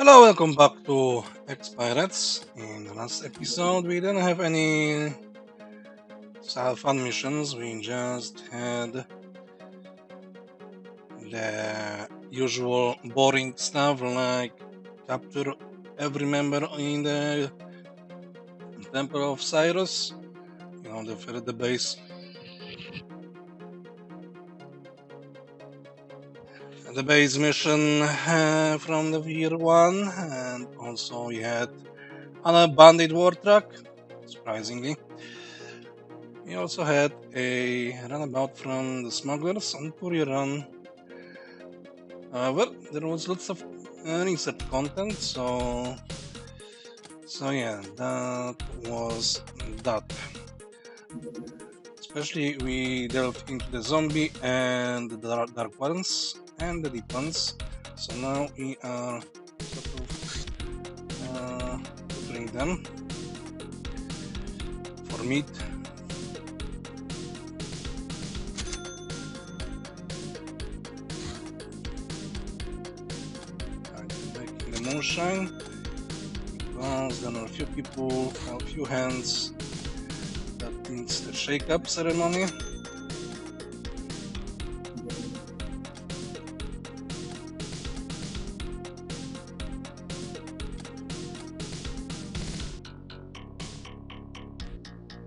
Hello, welcome back to XPiratez. In the last episode, we didn't have any fun missions. We just had the usual boring stuff like capture every member in the Temple of Cyrus, the base. The base mission from the year one, and also we had on a bandit war truck, surprisingly. We also had a runabout from the smugglers on Courier Run. However, there was lots of research content, so yeah, that was that. Especially we delved into the zombie and the dark ones and the deep ones. So now we are sort of butchering them for meat. Making the moonshine because there are a few people, a few hands that needs the shake-up ceremony.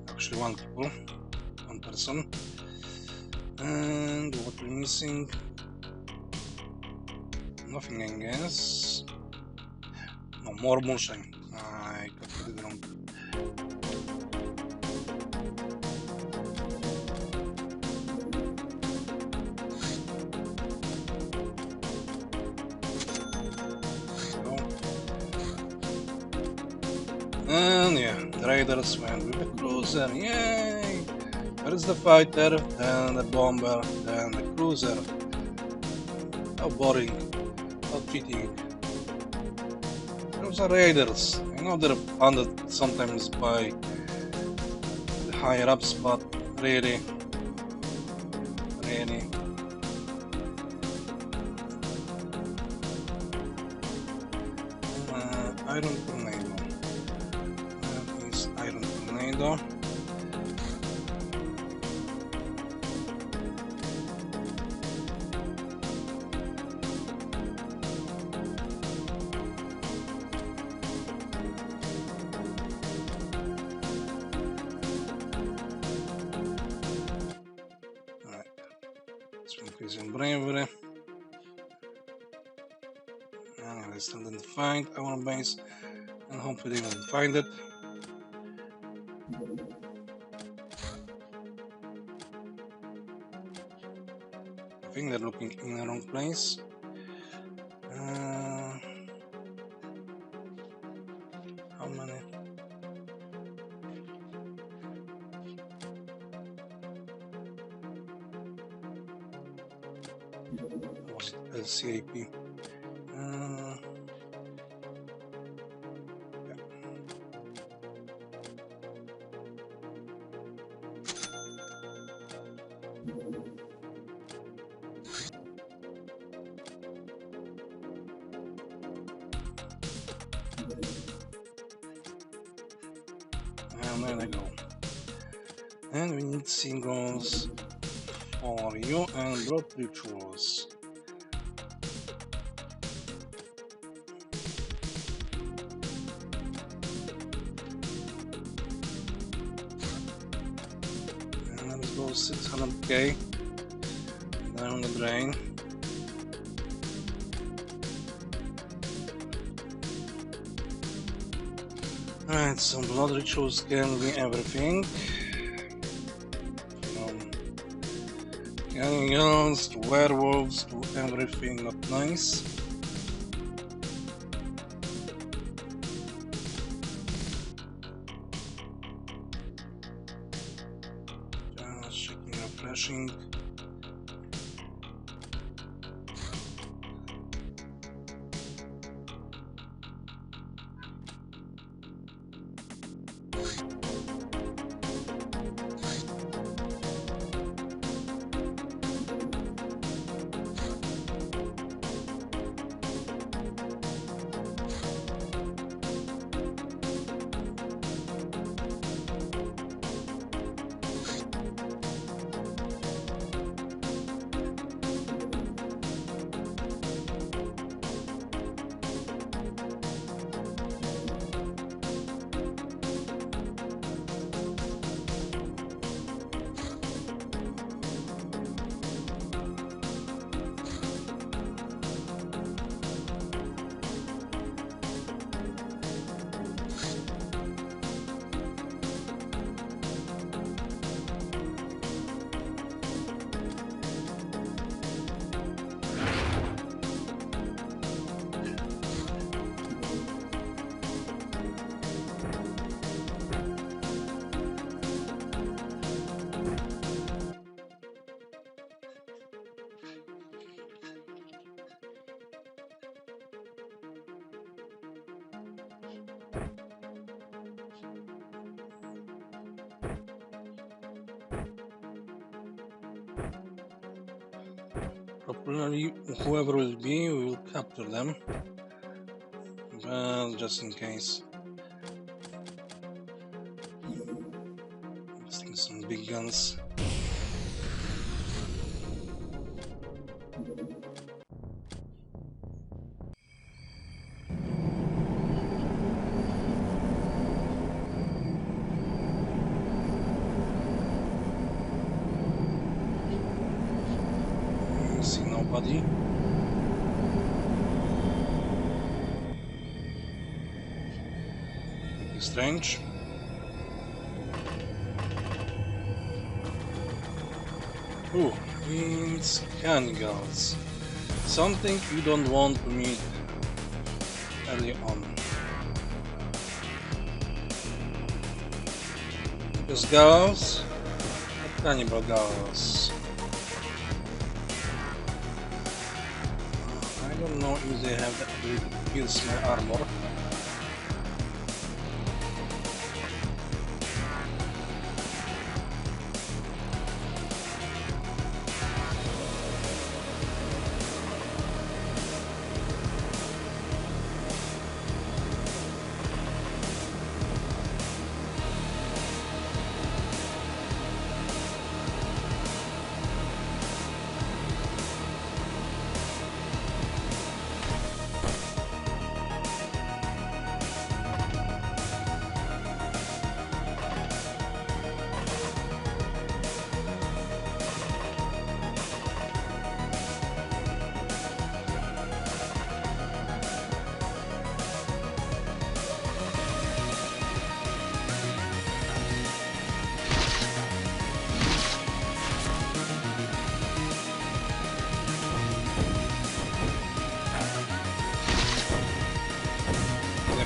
Actually one person. And what we're missing? Nothing, I guess. No, more moonshine. I got it wrong. And yeah, the raiders went with the cruiser, yay! First the fighter, then the bomber, then the cruiser. How boring, how cheating. Those are raiders. I know they're funded sometimes by the higher ups, but really. Iron tornado. That is iron tornado. Alright. Let's increase in bravery. And I still didn't find our base, and hopefully they will find it. I think they're looking in the wrong place. How many? Was it LCAP? And there they go. And we need singles for you and blood rituals. And let's go 600k down the drain. Alright, so blood rituals can be everything. From cannibals to werewolves to everything not nice. Just checking, refreshing. properly. Whoever will be, we will capture them. Well, just in case. Missing some big guns. I see nobody. Pretty strange. Ooh, it's cannibals. Something you don't want to meet early on. Just girls, but cannibal girls. I don't know if they have the ability to pierce my armor.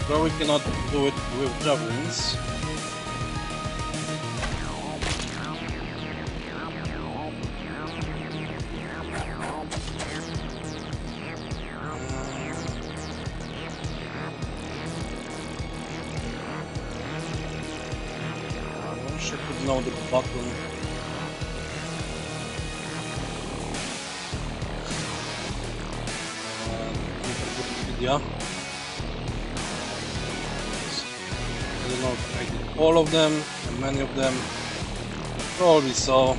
Probably cannot do it with javelins. I wish I could know the button. Wikipedia. I don't know if I did all of them, and many of them, probably so.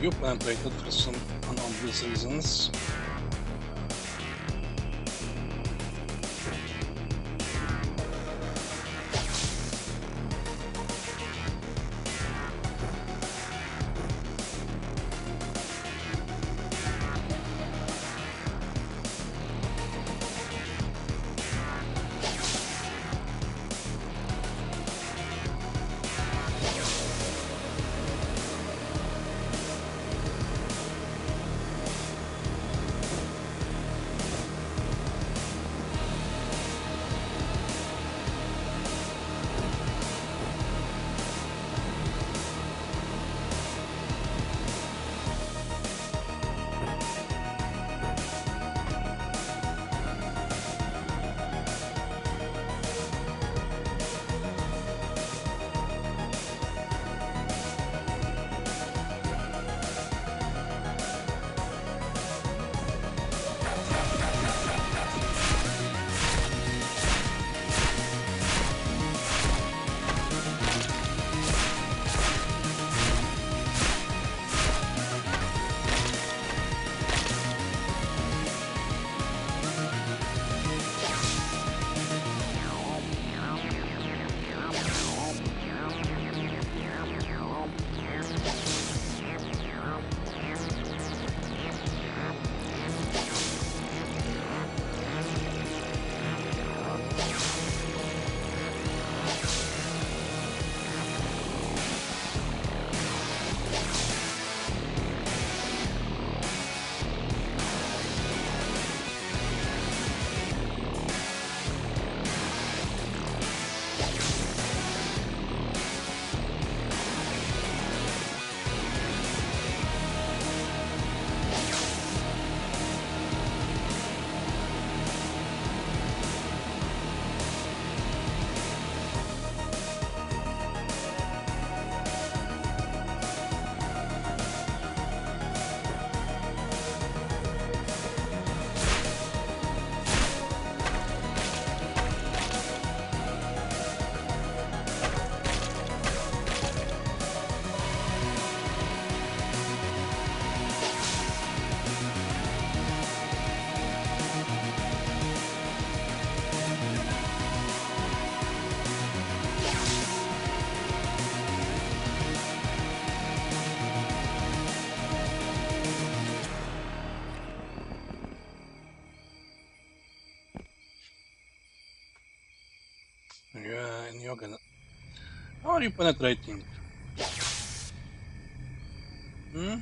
You penetrated for some unobvious reasons. How are you penetrating? Hmm?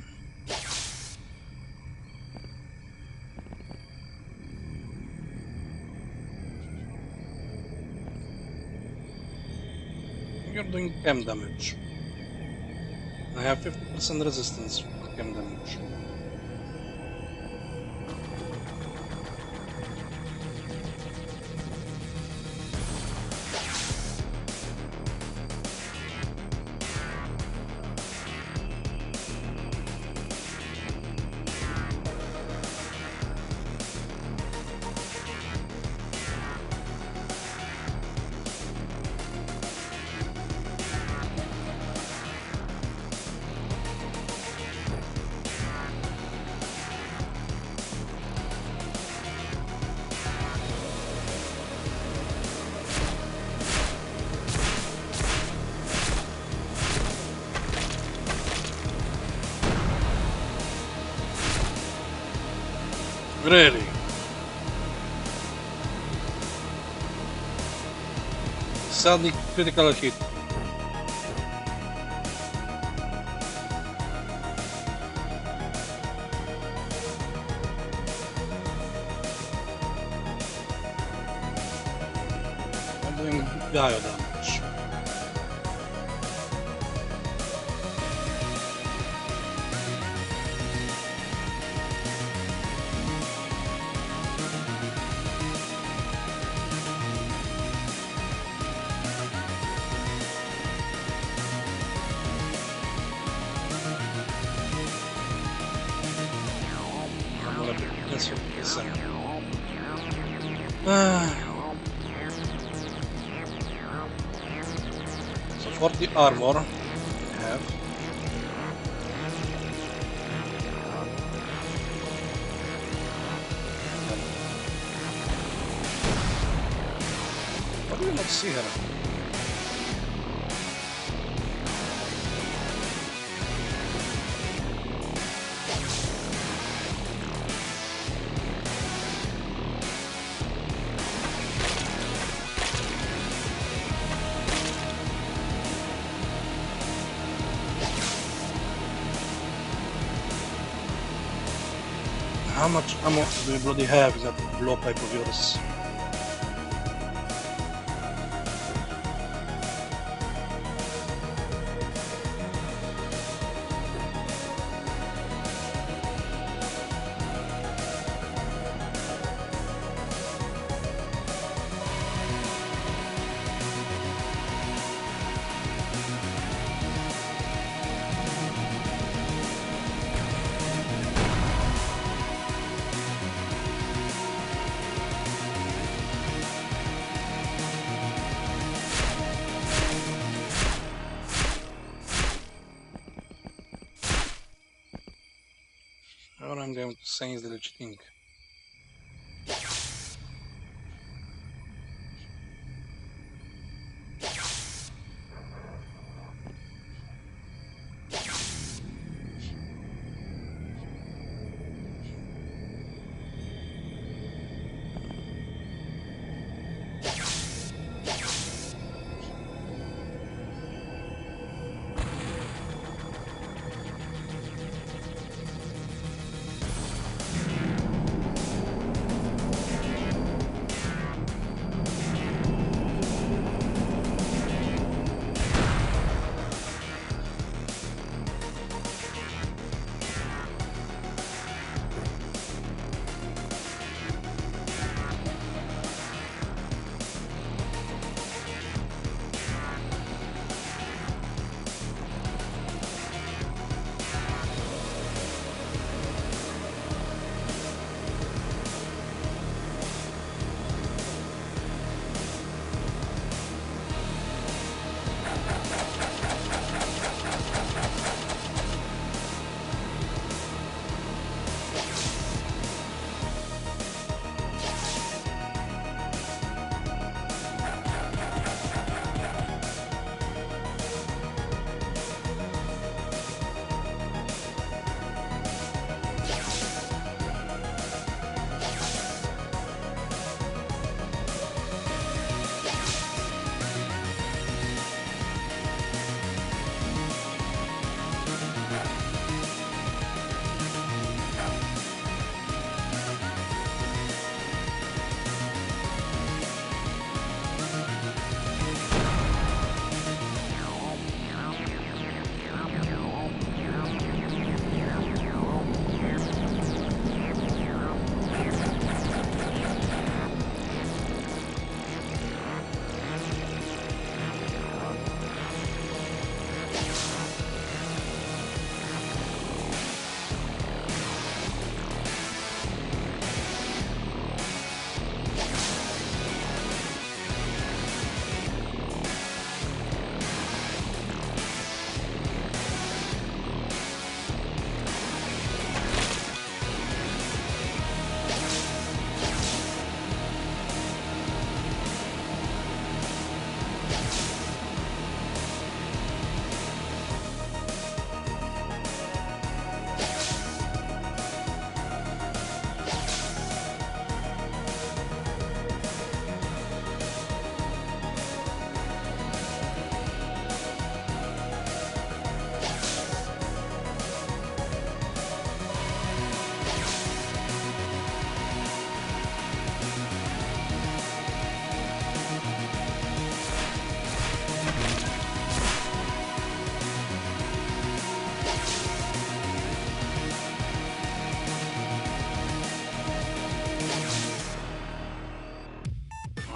You're doing chem damage. I have 50% resistance to chem damage. Really? Sadly critical hit. I'm doing bio damage. I'm gonna put this 50%. So 40 armor I have. Why do you not see her? How much ammo do you bloody have in that blowpipe of yours? All I'm going to say is that it's cheating.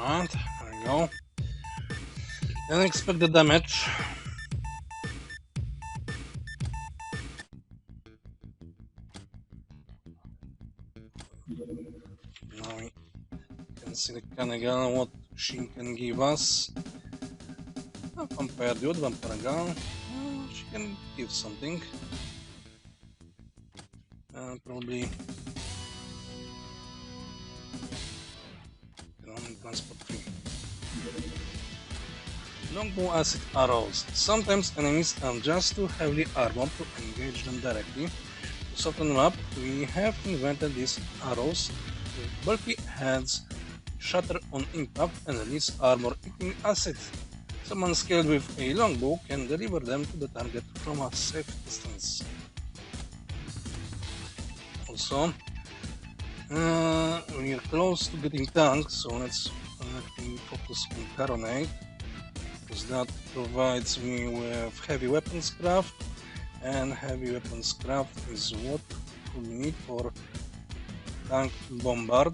And there we go. Then expect the damage. Now we can see the Kanagal, what she can give us. Vampire dude, Vampire gun. She can give something. Probably transport 3. Longbow acid arrows. Sometimes enemies are just too heavily armored to engage them directly. To soften them up, we have invented these arrows with bulky heads, shatter on impact, and release armor-eating acid. Someone skilled with a longbow can deliver them to the target from a safe distance. Also, we're close to getting tanks, so let's focus on Caronite, because that provides me with heavy weapons craft, and heavy weapons craft is what we need for tank bombard.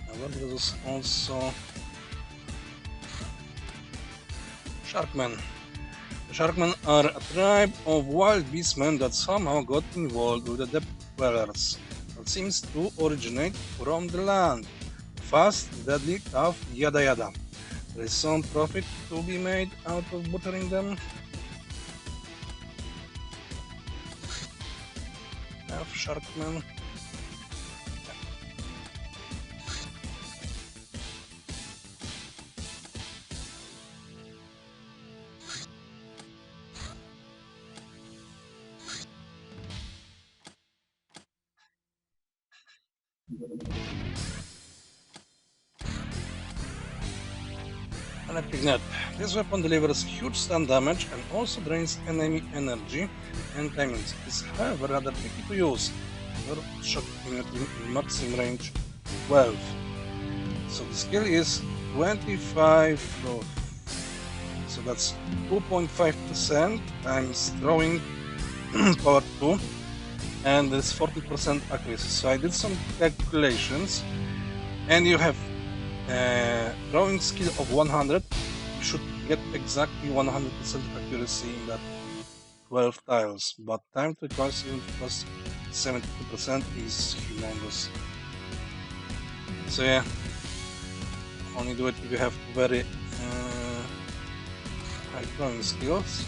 However, there is also Sharkmen. The Sharkmen are a tribe of wild beastmen that somehow got involved with the Depth Dwellers, that seems to originate from the land. Fast, deadly, tough, yada yada. There is some profit to be made out of butchering them. Have Sharkmen. Electric Net. This weapon delivers huge stun damage and also drains enemy energy and timings. It is however rather tricky to use. Your shock immunity in maximum range 12. So the skill is 25. So that's 2.5% times throwing power 2, and there's 40% accuracy. So I did some calculations, and you have throwing skill of 100, you should get exactly 100% accuracy in that 12 tiles, but time to cast even plus 72% is humongous. So yeah, only do it if you have very high throwing skills.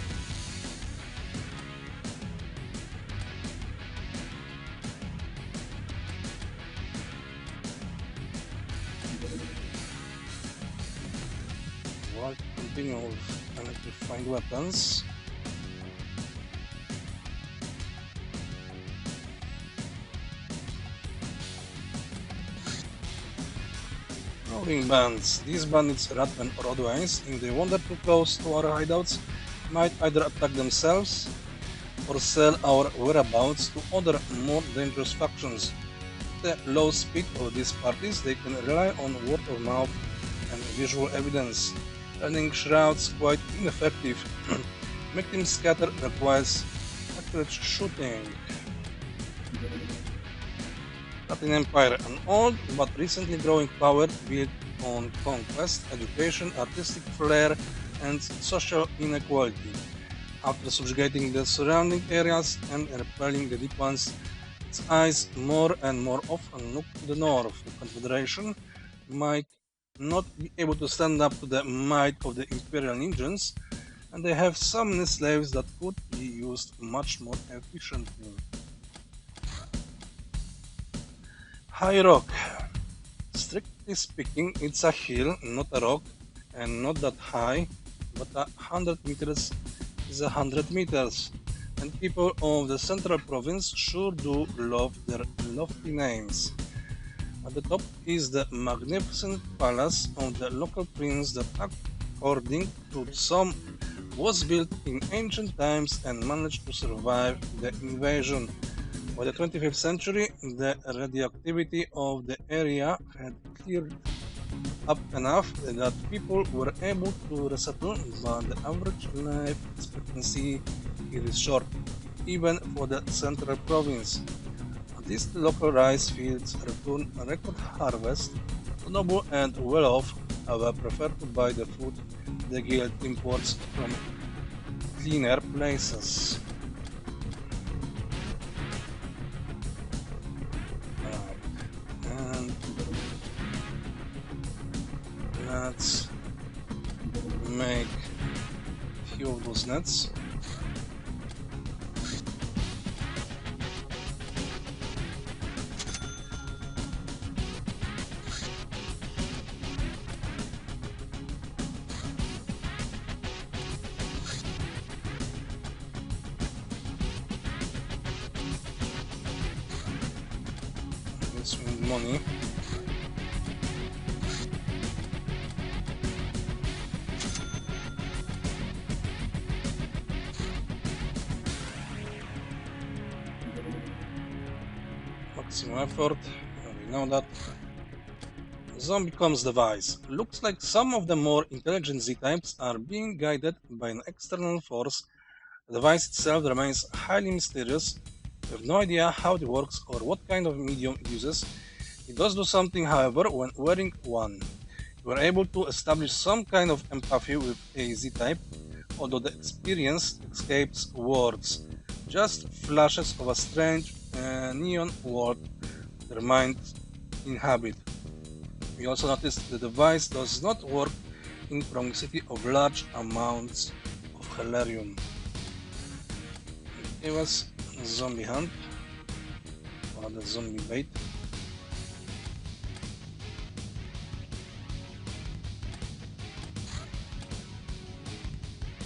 Right, continue with electrified weapons. Prowling bands. These bandits, ratmen or otherwise, if they wander too close to our hideouts, might either attack themselves or sell our whereabouts to other more dangerous factions. At the low speed of these parties, they can rely on word of mouth and visual evidence, turning shrouds quite ineffective. Make them scatter requires accurate shooting. Latin Empire, an old but recently growing power built on conquest, education, artistic flair, and social inequality. After subjugating the surrounding areas and repelling the deep ones, its eyes more and more often look to the north. The Confederation might not be able to stand up to the might of the Imperial legions, and they have so many slaves that could be used much more efficiently. High Rock. Strictly speaking, it's a hill, not a rock, and not that high, but 100 meters is 100 meters, and people of the central province sure do love their lofty names. At the top is the magnificent palace of the local prince that, according to some, was built in ancient times and managed to survive the invasion. By the 25th century, the radioactivity of the area had cleared up enough that people were able to resettle, but the average life expectancy here is short, even for the central province. At At least the local rice fields return a record harvest. The noble and well-off, however, prefer to buy the food the guild imports from cleaner places. And let's make a few of those nets. Let's win money. Maximum effort, we know that. Zombie comes device. Looks like some of the more intelligent Z-types are being guided by an external force. The device itself remains highly mysterious. We have no idea how it works or what kind of medium it uses. It does do something, however, when wearing one. You are able to establish some kind of empathy with a Z-type, although the experience escapes words. Just flashes of a strange neon world their minds inhabit. We also noticed the device does not work in proximity of large amounts of Helerium. It was zombie hunt, or the zombie bait.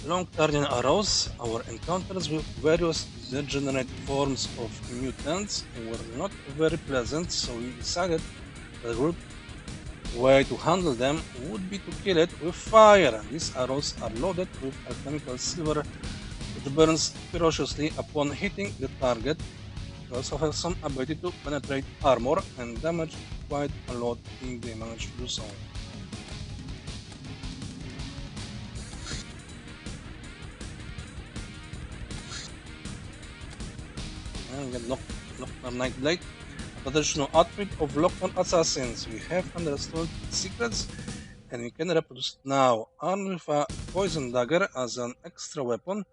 Long turning arrows, our encounters with various degenerate forms of mutants were not very pleasant, so we decided that the good way to handle them would be to kill it with fire. These arrows are loaded with alchemical silver which burns ferociously upon hitting the target. They also have some ability to penetrate armor and damage quite a lot if they manage to do so. And we get Nocturne Nightblade, a traditional outfit of lockdown assassins. We have understood its secrets and we can reproduce it now, armed with a poison dagger as an extra weapon.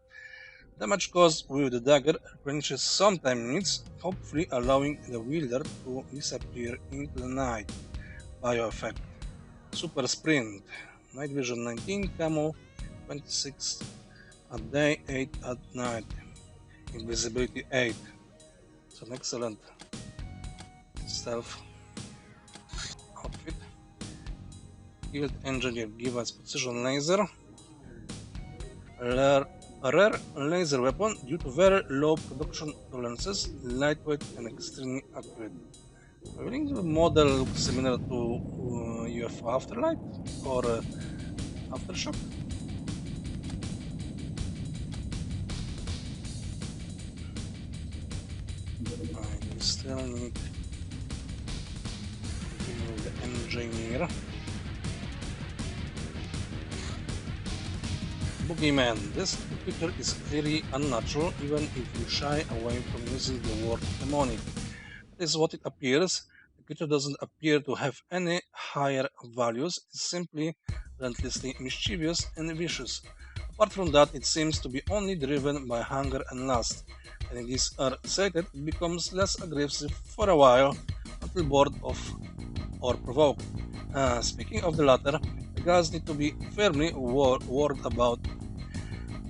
Damage caused with the dagger replenishes some time units, hopefully allowing the wielder to disappear into the night. Bio effect. Super Sprint. Night Vision 19, Camo 26 at day, 8 at night. Invisibility 8. It's an excellent stealth outfit. Guild Engineer give us precision laser. A rare laser weapon due to very low production tolerances, lightweight and extremely accurate. I think the model looks similar to UFO Afterlight or Aftershock. I still need the engineer. Boogeyman. This creature is clearly unnatural, even if you shy away from using the word demonic. That is what it appears. The creature doesn't appear to have any higher values, it is simply relentlessly mischievous and vicious. Apart from that, it seems to be only driven by hunger and lust, and if these are sated, it becomes less aggressive for a while until bored of or provoked. Speaking of the latter, the guards need to be firmly warned about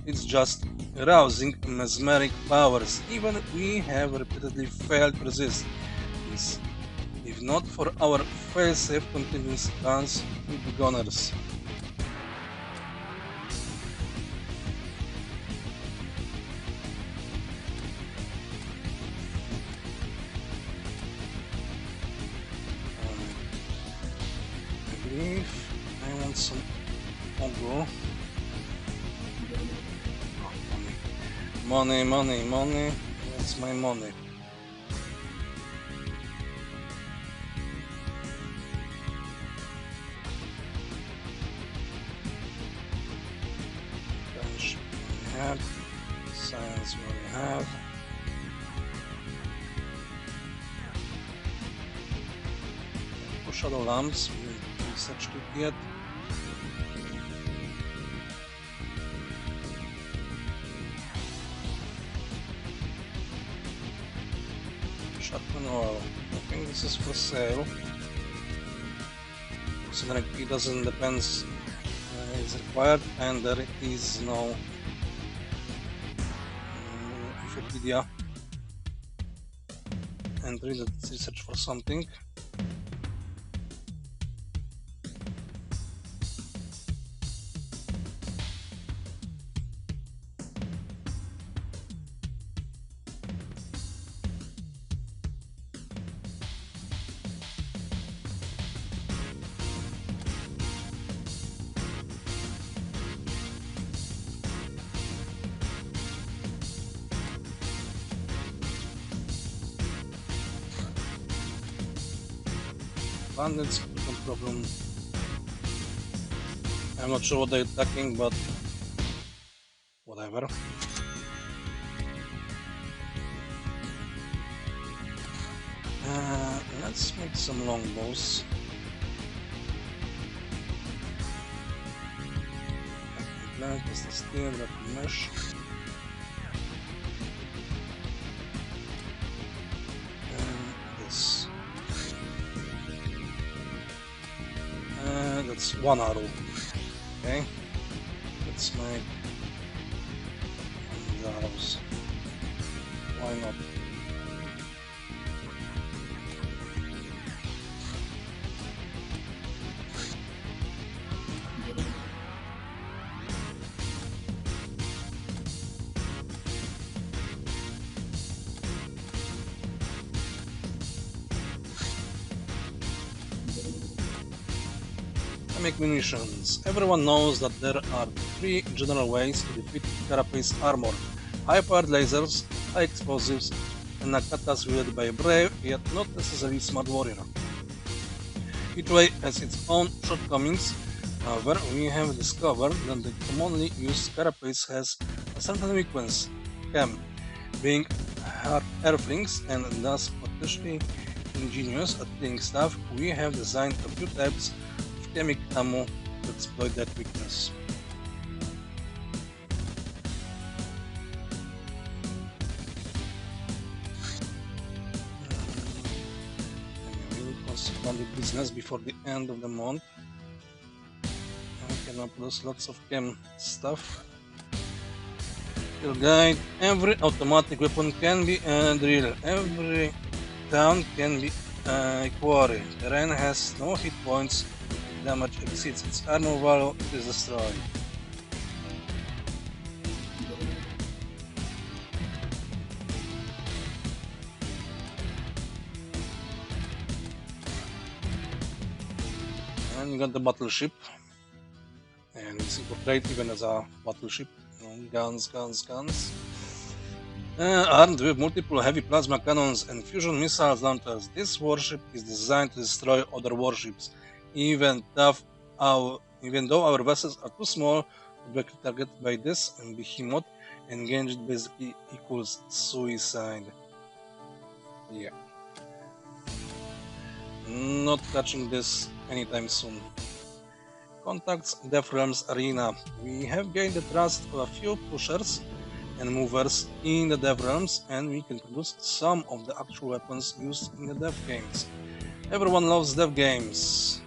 its just arousing mesmeric powers. Even we have repeatedly failed to resist this, if not for our fail-safe continuous guns with the gunners. I believe I want some Ogo. Money, money, money. What's my money? French we have. Science we have. for shadow lamps. We haven't researched it yet. Sharpen oil. I think this is for sale. Considering it doesn't depend, it's required, and there is no Wikipedia entry that research for something. Bandits, no problem. I'm not sure what they're attacking, but whatever. Let's make some longbows. Blank is the steel, that mesh. This. That's one arrow. Okay. Let's make the arrows. Why not? Make munitions. Everyone knows that there are three general ways to defeat carapace armor: high-powered lasers, high explosives, and nakatas wielded by a brave yet not necessarily smart warrior. Each way has its own shortcomings. However, we have discovered that the commonly used carapace has a certain weakness: chem. Being hard earthlings and thus potentially ingenious at killing stuff, we have designed a few types chemic ammo to exploit that weakness. We will constantly business before the end of the month. And we can upload lots of chem stuff. Your guide: every automatic weapon can be a drill. Every town can be a quarry. Terrain has no hit points. Damage exceeds its armor value, it is destroyed. And you got the battleship. And it's portrayed even as a battleship. Guns. Armed with multiple heavy plasma cannons and fusion missile launchers, this warship is designed to destroy other warships. Even though our vessels are too small to be targeted by this behemoth, engaged basically equals suicide. Yeah. Not touching this anytime soon. Contacts Death Realms Arena. We have gained the trust of a few pushers and movers in the Death Realms, and we can produce some of the actual weapons used in the Death games. Everyone loves Death games.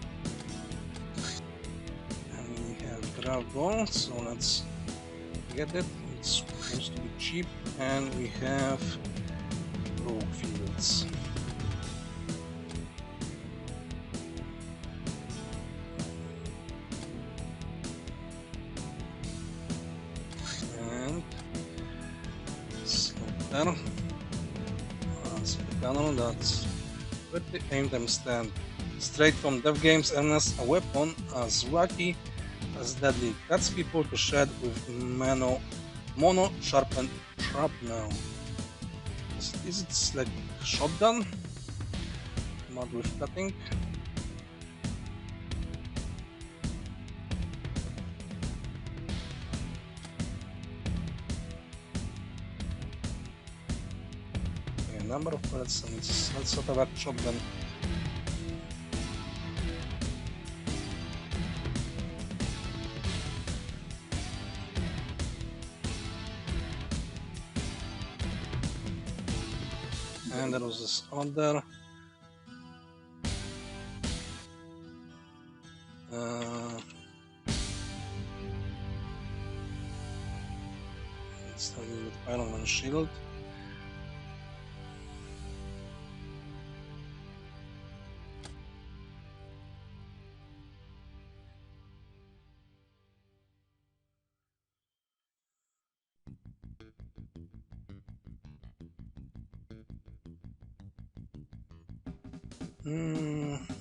Ball, so let's get it. It's supposed to be cheap, and we have rogue fields. And slaughter. Cannon, that's 30 aim time stand. Straight from Dev Games, and as a weapon as wacky as deadly, cuts people to shed with mono sharpened shrapnel. Is it like shotgun, but with cutting? Okay, number of bullets, and it's not sort of a shotgun. And there was this other. Starting with Iron Man shield.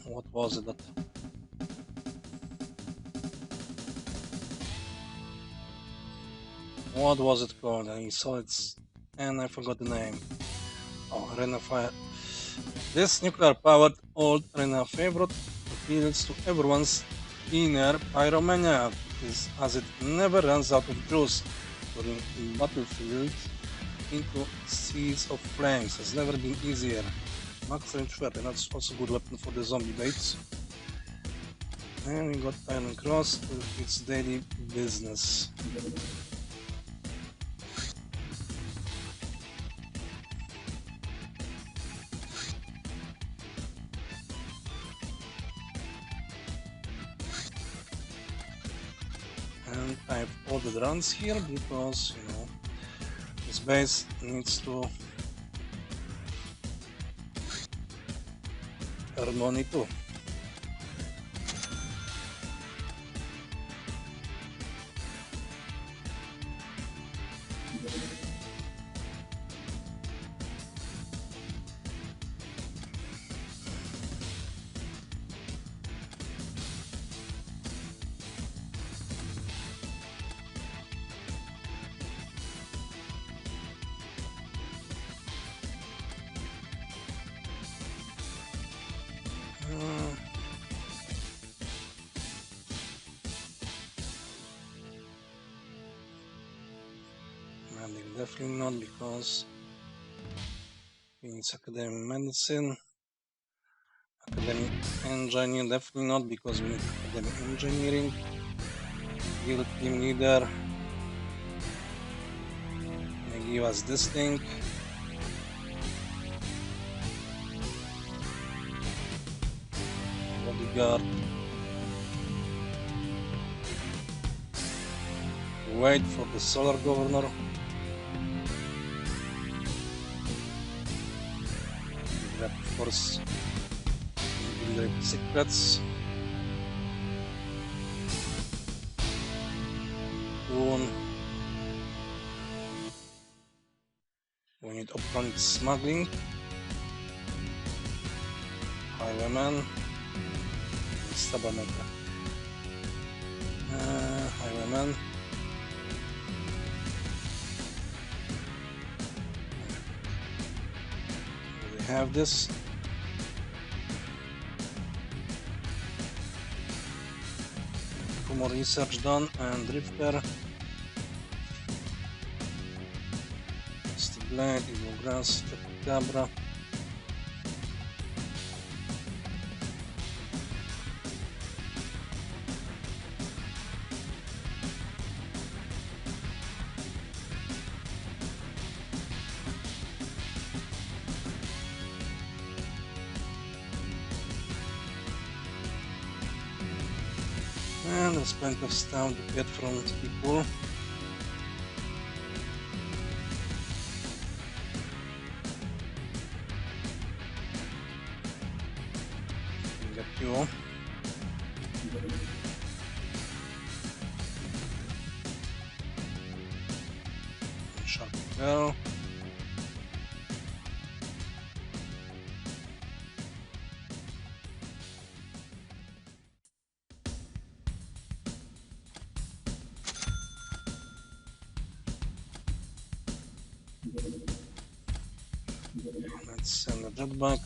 What was it that? What was it called? I saw it and I forgot the name. Oh, Arena Fire. This nuclear-powered old arena favorite appeals to everyone's inner pyromania, as it never runs out of juice during battlefields into seas of flames. Has never been easier. Max range weapon, that's also a good weapon for the zombie baits. And we got Iron Cross to its daily business. And I have ordered runs here because, you know, this base needs to earn money too. Definitely not, because we need academic medicine. Academic engineering, definitely not, because we need academic engineering. Guild team leader. They give us this thing. Bodyguard. Wait for the solar governor. Grab, of course, secrets. Boon. We need upfront smuggling. Highwayman. Stabameter. Highwayman. We have this. Two more research done, and Drifter. Blade, Evil Grass, Chupacabra. And there's plenty of stuff to get from people. Get you. Sharp girl. Let's send the jet back.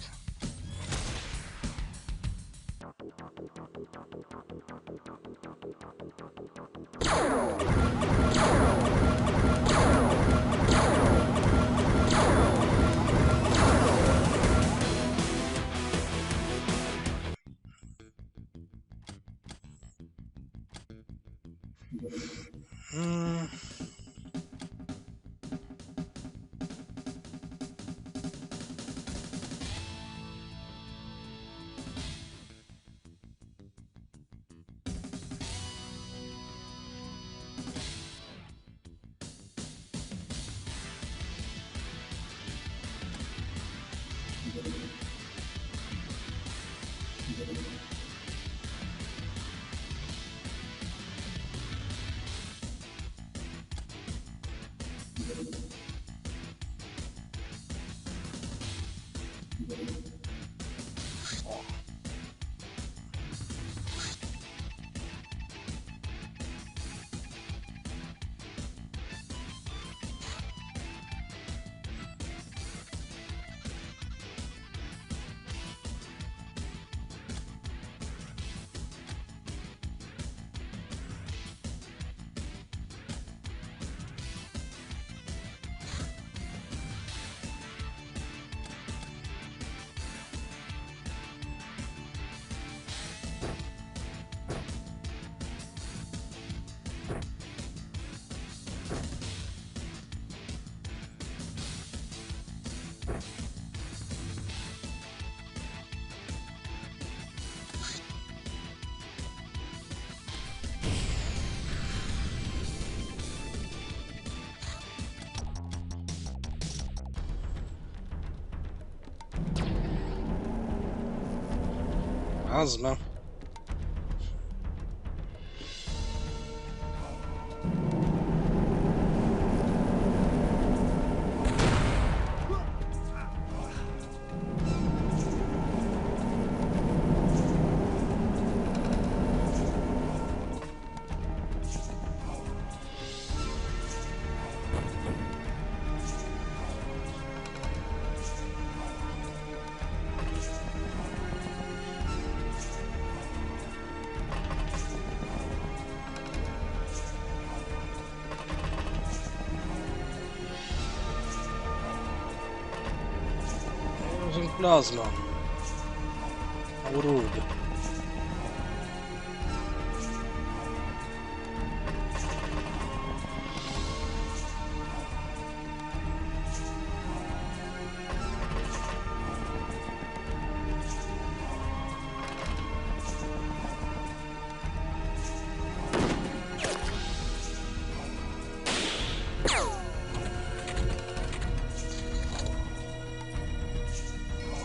Plasma. Using plasma. How rude.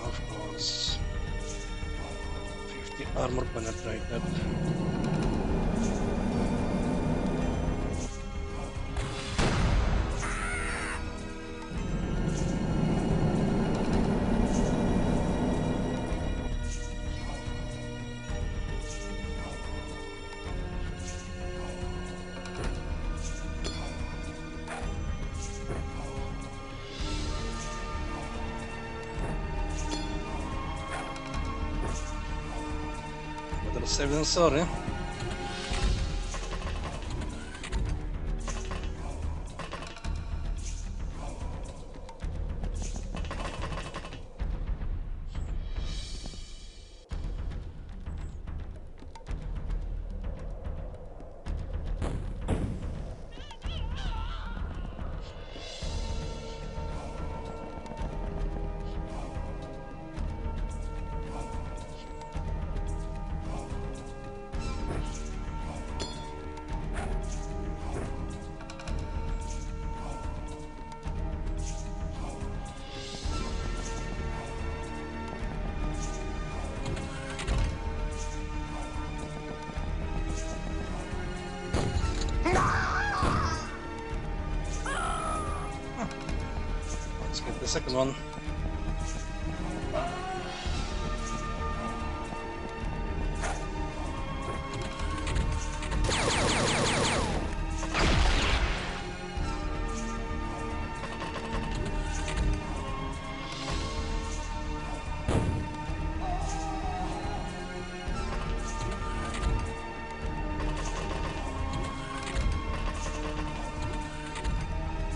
Of course. 50 armor penetrated. Better safe than sorry. Let's get the second one.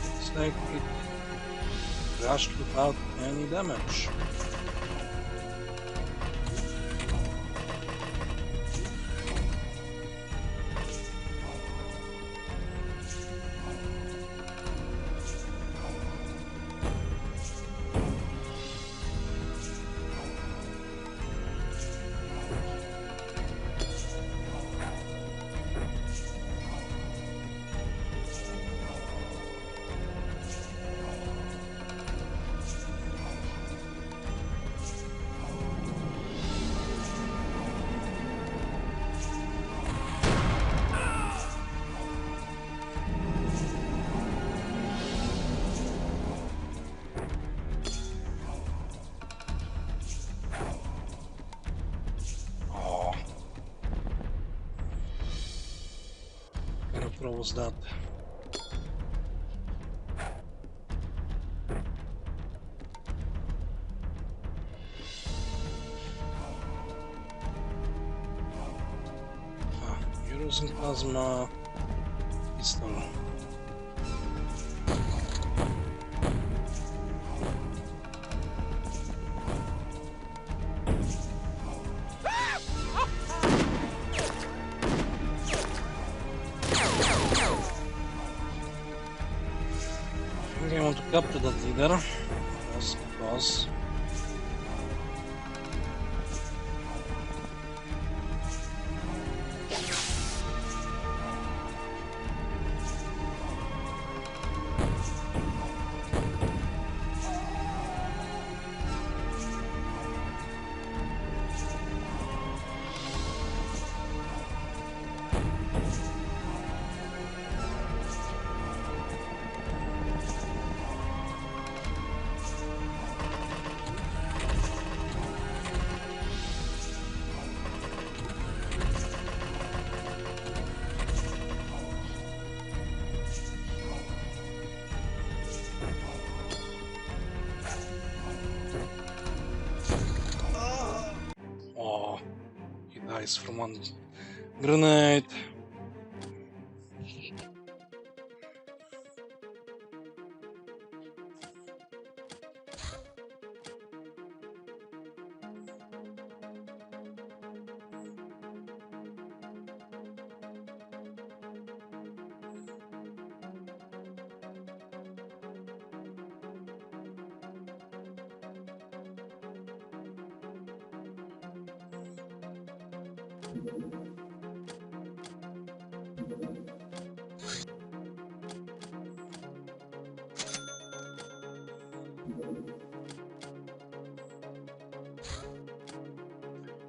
Looks like it crashed without any damage. What was that? You're using plasma pistol. I want to capture that leader. Yes, of course. dies from one grenade.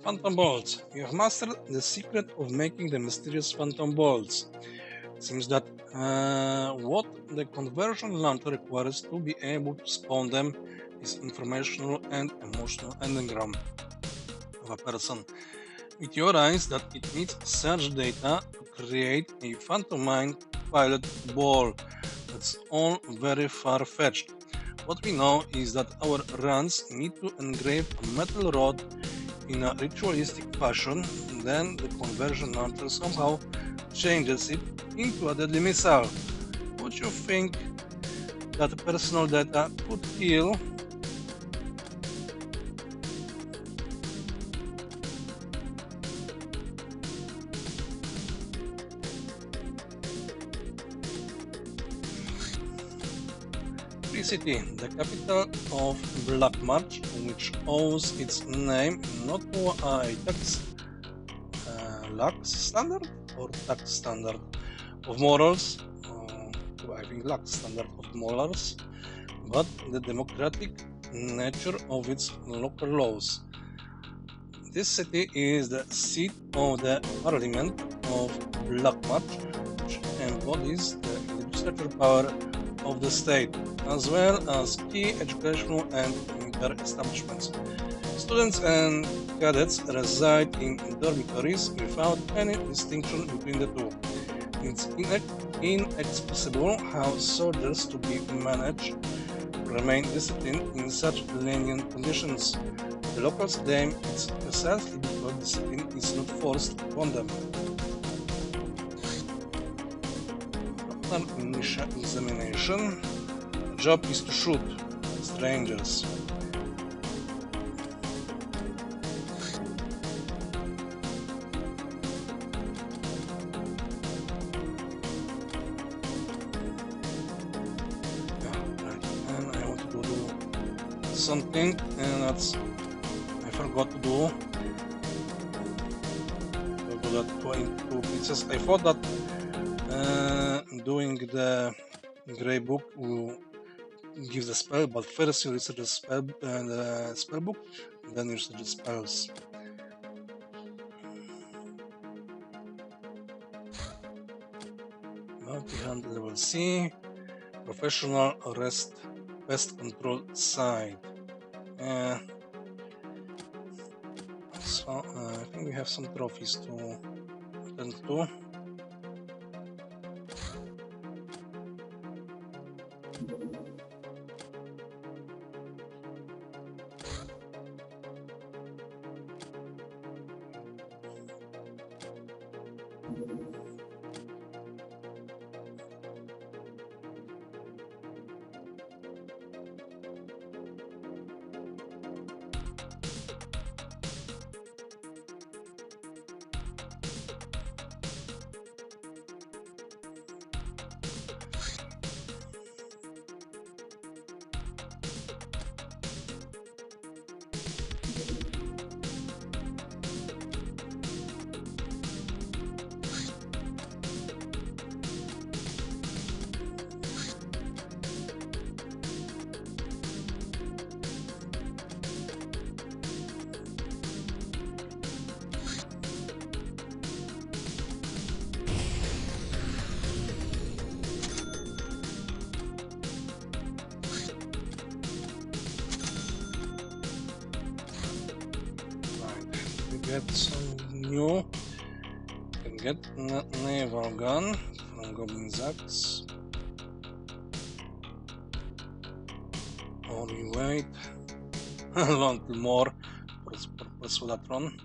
Phantom bolts. You have mastered the secret of making the mysterious phantom bolts. It seems that what the conversion launcher requires to be able to spawn them is informational and emotional engram of a person. It theorizes that it needs search data to create a phantom mind pilot ball. That's all very far-fetched. What we know is that our runs need to engrave a metal rod in a ritualistic fashion, then the conversion launcher somehow changes it into a deadly missile. Would you think that personal data could kill? City, the capital of Black March, which owes its name not to a lax standard or tax standard of morals, I think lax standard of morals, but the democratic nature of its local laws. This city is the seat of the Parliament of Black March, which embodies the legislative power of the state, as well as key educational and military establishments. Students and cadets reside in dormitories without any distinction between the two. It's inexplicable how soldiers to be managed remain disciplined in such lenient conditions. The locals claim it's precisely because discipline is not forced upon them. After initial examination, the job is to shoot strangers. And I want to do something, and that's I forgot to do. I'll do that two pieces. I thought that doing the grey book will give the spell, but first you research the spell book, and then you research the spells. Bounty Hunt level C, Professional Pest Control Side. So I think we have some trophies to attend to. Get some new. Can get naval gun from Goblin Zax. Or we wait a little more for Persuadatron.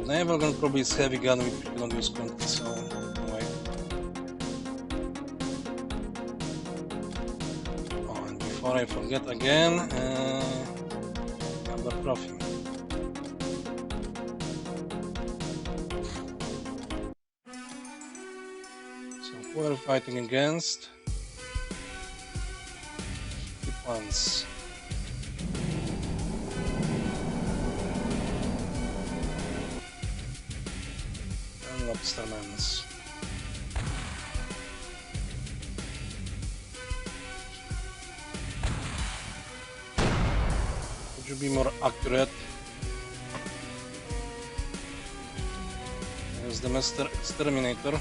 Never gonna probably use heavy gun if you don't use quantity, so anyway. Oh, and before I forget again, number trophy. So who are we fighting against? Keep once. And lobstermans. Could you be more accurate? As the Master Exterminator.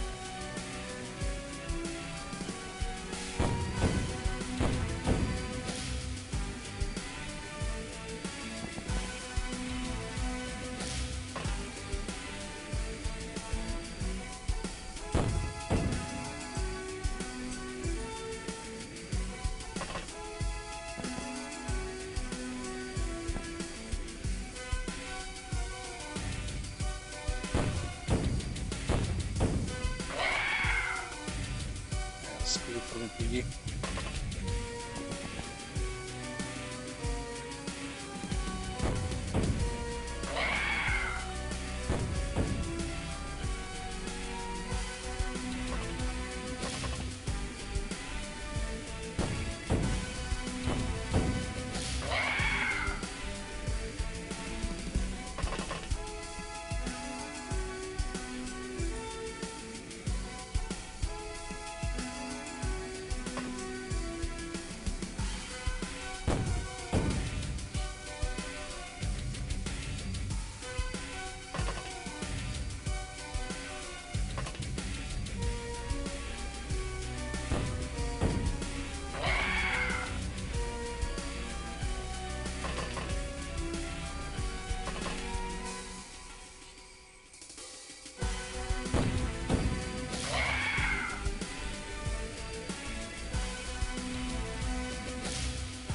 Piggy.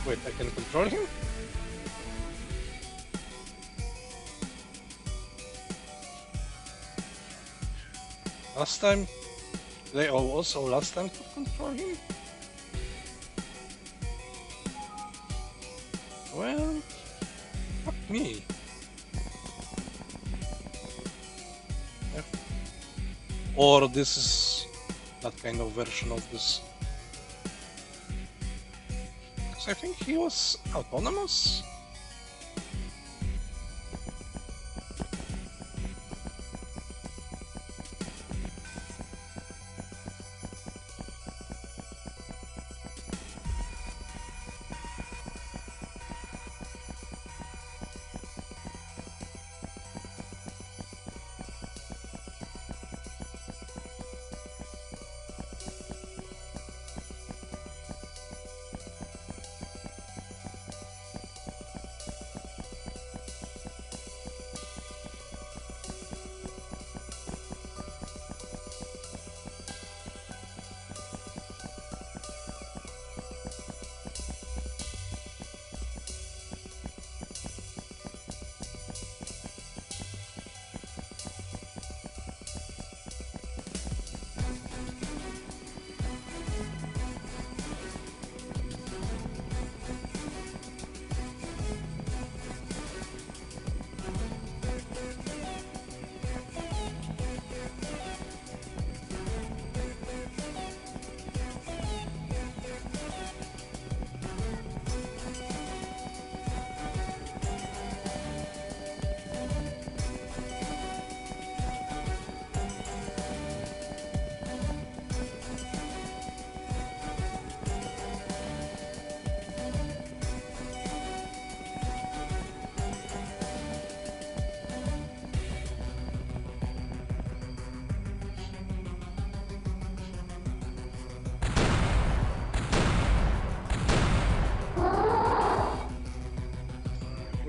Wait, I can control him? Last time? They also last time could control him? Well, fuck me. Or this is that kind of version of this. I think he was autonomous?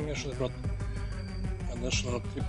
I should have brought additional clip.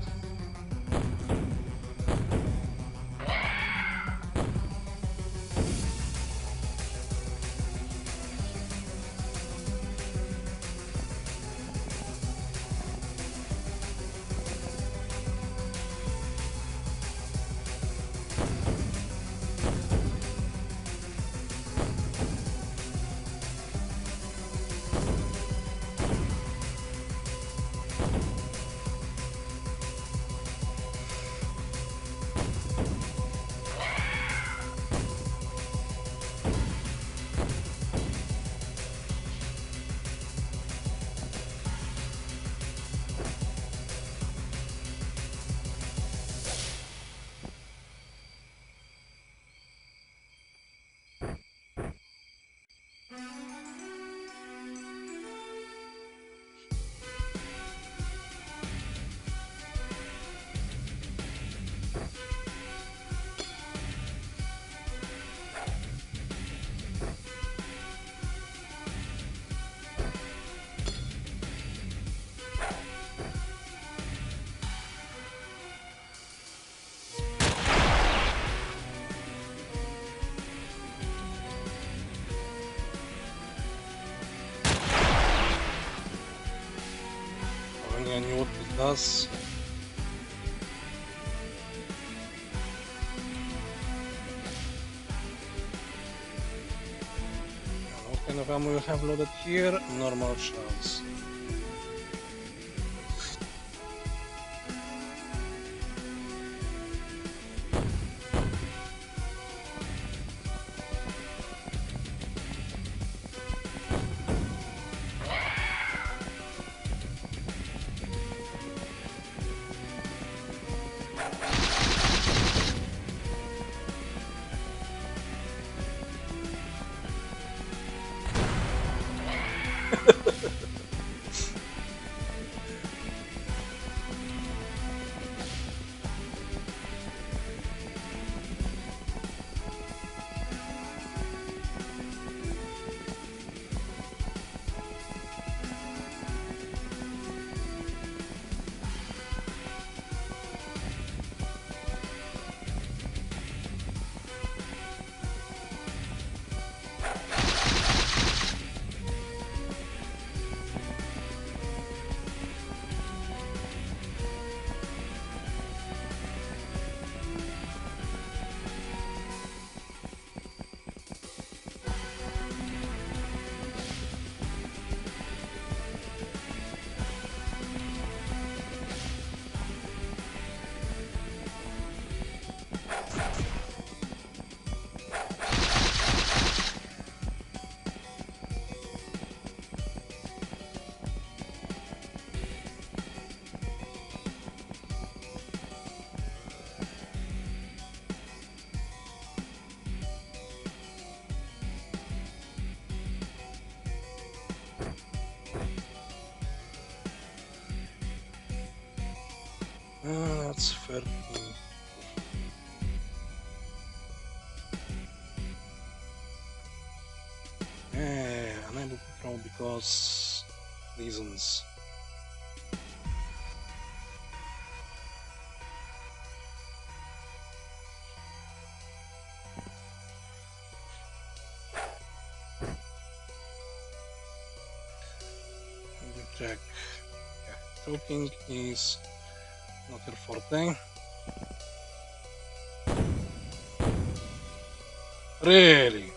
us. What kind of ammo you have loaded here? Normal shells. That's 13. Unable to throw because reasons. Let me check. Yeah, choking is not your forte. Really?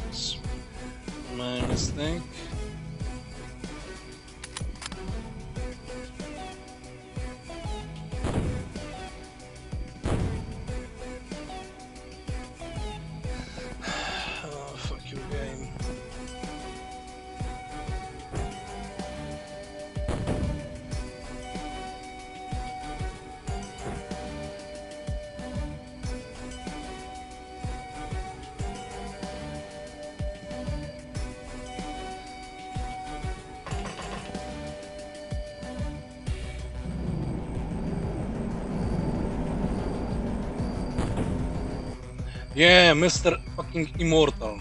It's my mistake. Oh, fuck you, game. Yeah, Mr. fucking Immortal.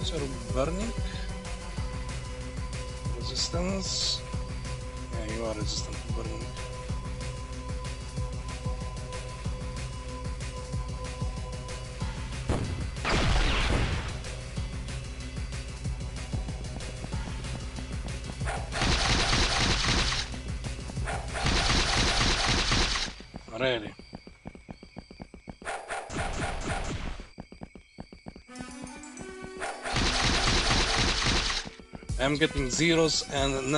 Sort of burning? Resistance? Yeah, you are resistant to burning. Really? I'm getting zeros and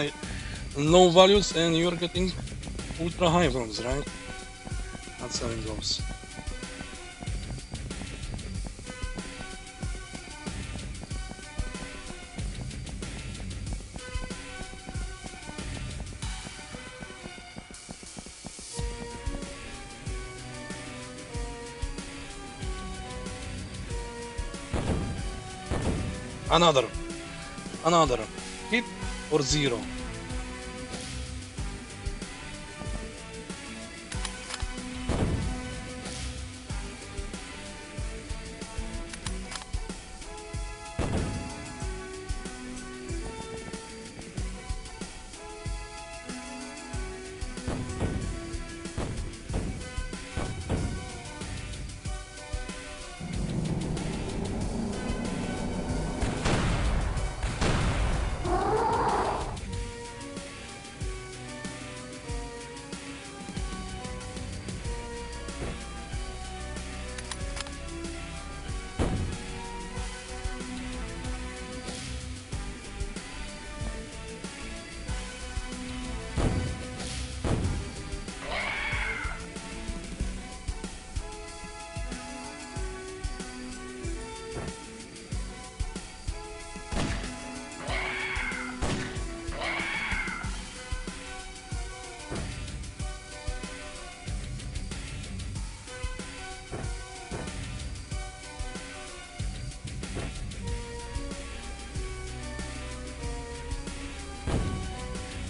no values, and you're getting ultra high ones, right? That's how it goes. Another hit or zero.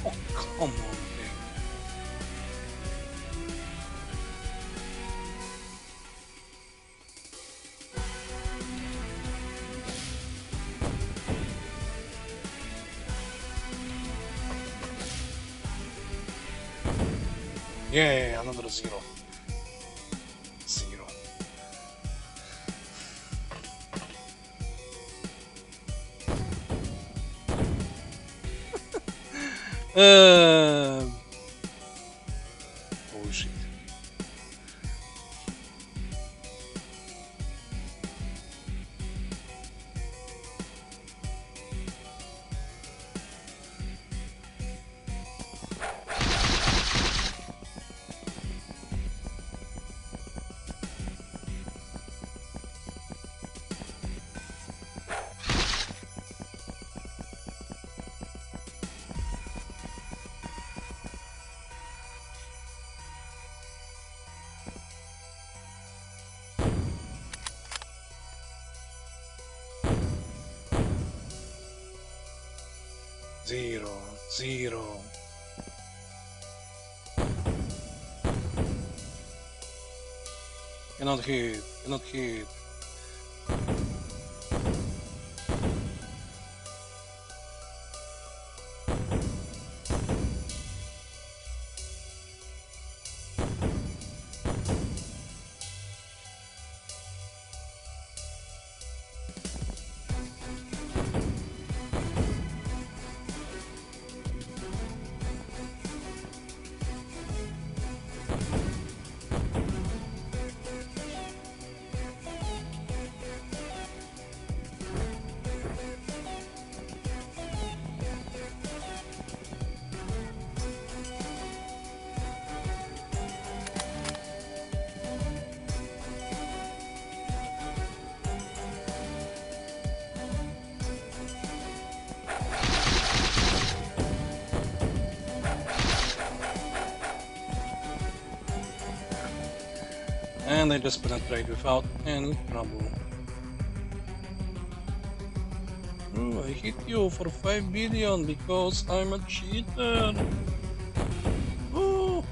Oh, come on, thing. Yeah, another zero. Zero. Oh shit. Zero, zero. Cannot hit, cannot hit. And I just penetrate without any trouble. Oh, I hit you for 5 billion because I'm a cheater. Oh.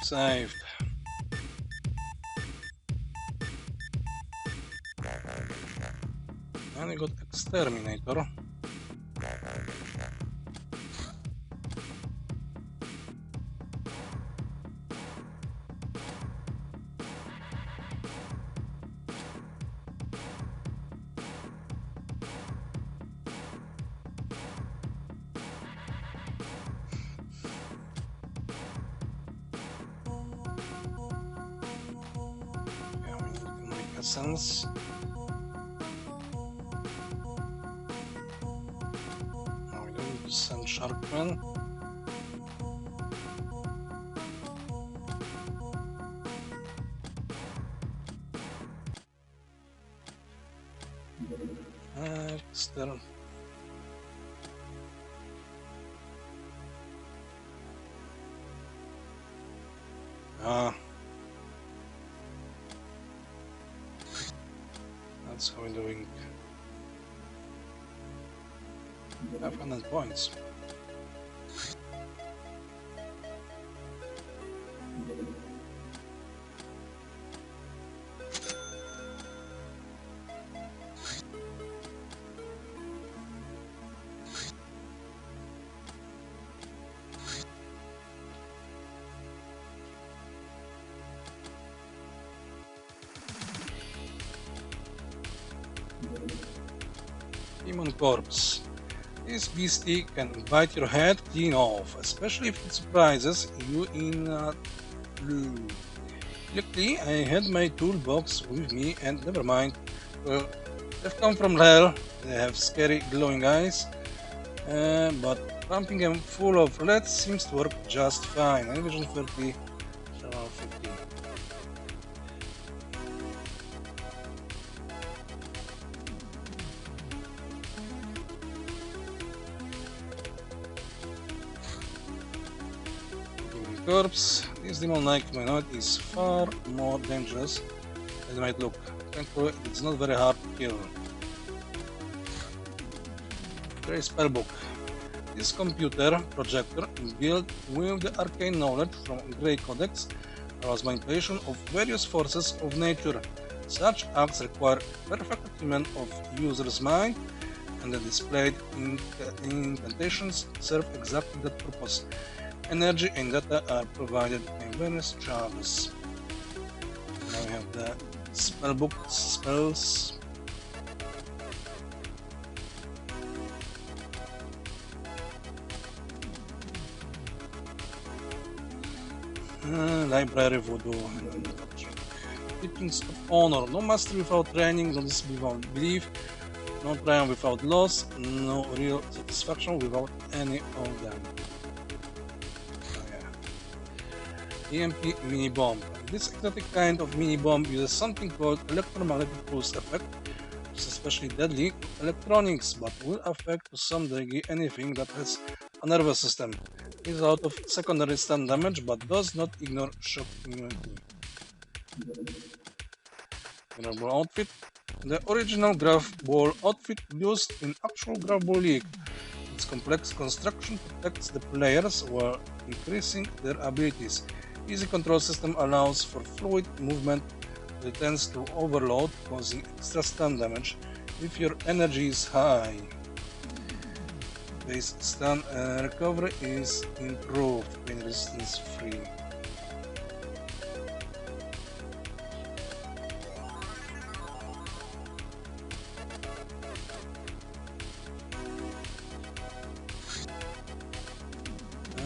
Saved. And I got Exterminator. Yeah, we need to make essence. Now we don't need to send Sharkman. External. That's how we're doing. 500 points. Demon Corpse. This beastie can bite your head clean off, especially if it surprises you in blue. Luckily, I had my toolbox with me, and never mind. Well, they've come from hell. They have scary glowing eyes, but pumping them full of lead seems to work just fine. Vision 30, channel 50. Corpse. This demon-like humanoid is far more dangerous than it might look. Thankfully, it's not very hard to kill. Grey Spellbook. This computer projector, built with the arcane knowledge from Grey Codex, allows manipulation of various forces of nature. Such acts require perfect attunement of user's mind, and the displayed incantations serve exactly that purpose. Energy and data are provided in various charges. Now we have the spellbook spells. Library Voodoo. Teachings of honor. No mastery without training, no discipline without belief, no triumph without loss, no real satisfaction without any of them. EMP mini bomb. This exotic kind of mini bomb uses something called electromagnetic pulse effect, which is especially deadly to electronics, but will affect to some degree anything that has a nervous system. It is out of secondary stun damage, but does not ignore shock immunity. Grab Ball outfit. The original Grab Ball outfit used in actual Grab Ball League. Its complex construction protects the players while increasing their abilities. Easy control system allows for fluid movement, but it tends to overload, causing extra stun damage if your energy is high. Base stun recovery is improved, pain resistance free.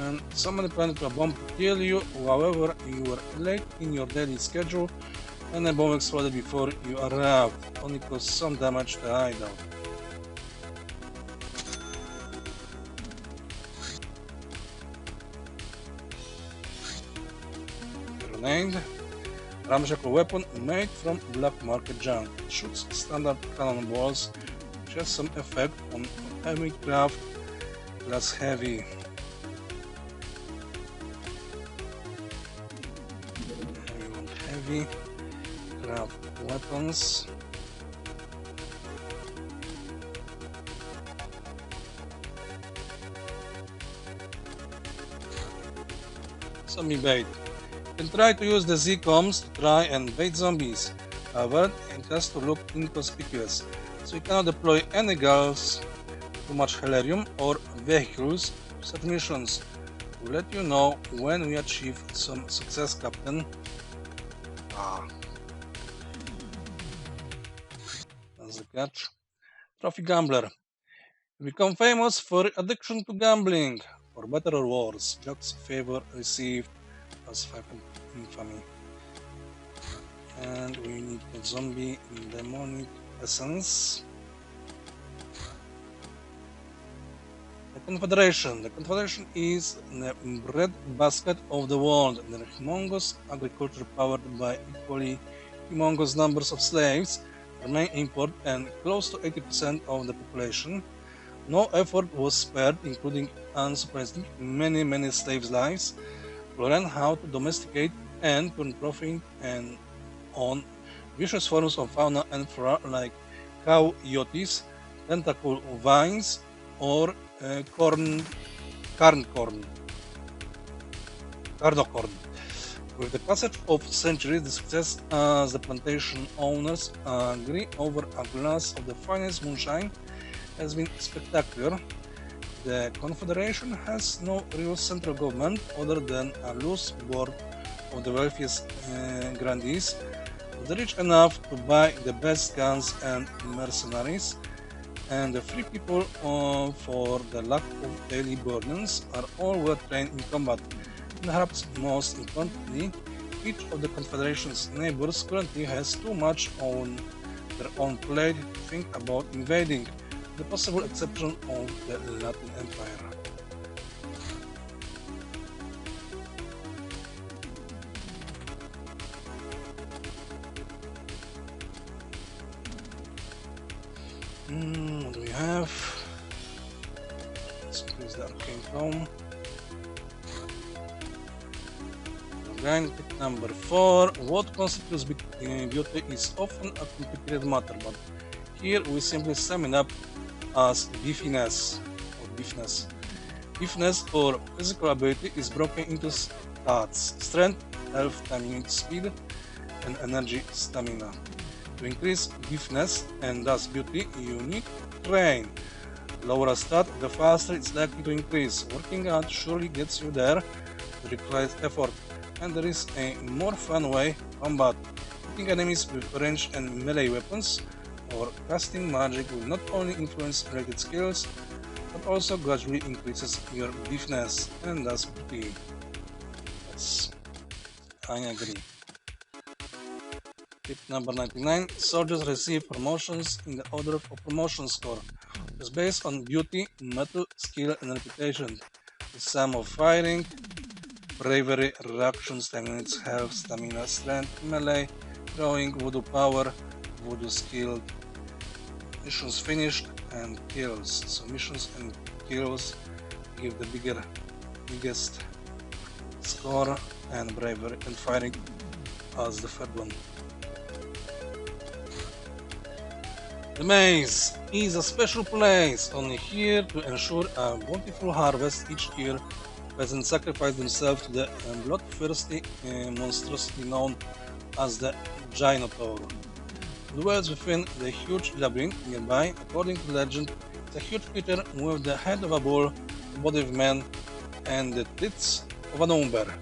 And summon planet to a bomb to kill you, however you were late in your daily schedule and a bomb exploded before you arrived, only cause some damage to the hideout. Grenade. Ramshackle weapon made from black market junk. It shoots standard cannonballs, which has some effect on heavy craft class heavy. Heavy craft weapons. Zombie bait. can try to use the Z-coms to try and bait zombies. However, it has to look inconspicuous, so you cannot deploy any guns, too much helium, or vehicles to such missions. We'll let you know when we achieve some success, Captain. That's the catch. Trophy Gambler. You become famous for addiction to gambling. For better or worse, Jack's favor received as 5 infamy. And we need a zombie demonic essence. The Confederation. The Confederation is the bread basket of the world. The humongous agriculture powered by equally humongous numbers of slaves, their main import, and close to 80% of the population. No effort was spared, including, unsurprisingly, many slaves' lives, to learn how to domesticate and turn profit on vicious forms of fauna and flora like coyotes, tentacle vines, or carnocorn. With the passage of centuries, the success as the plantation owners agree over a glass of the finest moonshine has been spectacular. The Confederation has no real central government other than a loose board of the wealthiest grandees, the rich enough to buy the best guns and mercenaries, and the free people, for the lack of daily burdens, are all well trained in combat. And perhaps most importantly, each of the Confederation's neighbors currently has too much on their own plate to think about invading, the possible exception of the Latin Empire. What do we have? Let's increase the arcane tome. Tip number 4. What constitutes beauty is often a complicated matter, but here we simply sum it up as beefiness or beefness. Beefness or physical ability is broken into stats: strength, health, time unit speed, and energy stamina. To increase beefness and thus beauty, you need to train. The lower a stat, the faster it's likely to increase. Working out surely gets you there. It requires effort, and there is a more fun way to combat. Hitting enemies with ranged and melee weapons or casting magic will not only influence related skills, but also gradually increases your beefness and thus beauty. Yes, I agree. Tip number 99. Soldiers receive promotions in the order of promotion score. It is based on beauty, mettle, skill, and reputation. The sum of fighting, bravery, reaction, stamina, health, stamina, strength, melee, throwing, voodoo power, voodoo skill, missions finished, and kills. So missions and kills give the biggest score, and bravery and fighting as the third one. The maze is a special place only here to ensure a bountiful harvest each year. Peasants sacrifice themselves to the bloodthirsty monstrosity known as the Ginotaur. It dwells within the huge labyrinth nearby. According to legend, it's a huge creature with the head of a bull, the body of man, and the tits of an umber.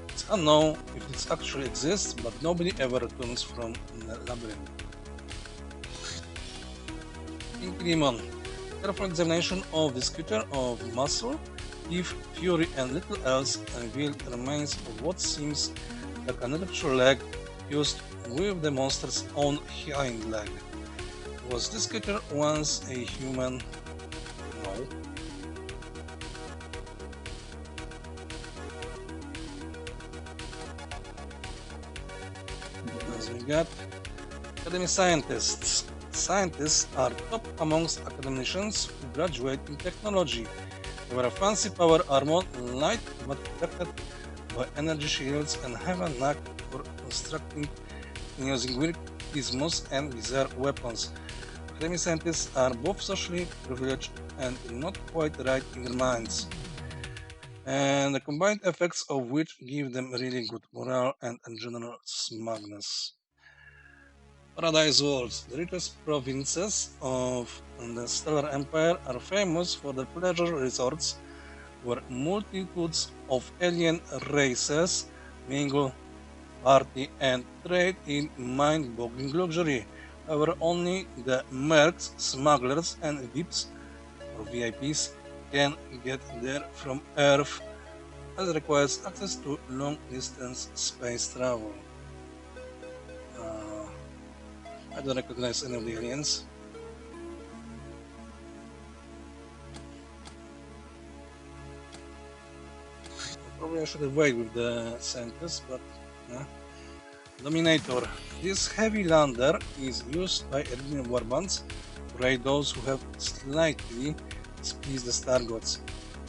It's unknown if this actually exists, but nobody ever returns from the labyrinth. Pink Demon. Careful examination of this creature of muscle, teeth, fury, and little else revealed remains of what seems like an artificial leg used with the monster's own hind leg. Was this creature once a human? No. As we got Academy Scientists. Scientists are top amongst academicians who graduate in technology. They wear a fancy power armor, light but protected by energy shields, and have a knack for constructing and using weird gizmos and bizarre weapons. Academy scientists are both socially privileged and not quite right in their minds. and the combined effects of which give them really good morale and general smugness. Paradise Worlds, the richest provinces of the Stellar Empire, are famous for their pleasure resorts where multitudes of alien races mingle, party, and trade in mind-boggling luxury. However, only the mercs, smugglers, and VIPs or VIPs can get there from Earth, as it requires access to long-distance space travel. Uh, I don't recognize any of the aliens. Probably I should have waited with the scientists, but Dominator. This heavy lander is used by alien warbands to raid those who have slightly displeased the Star Gods.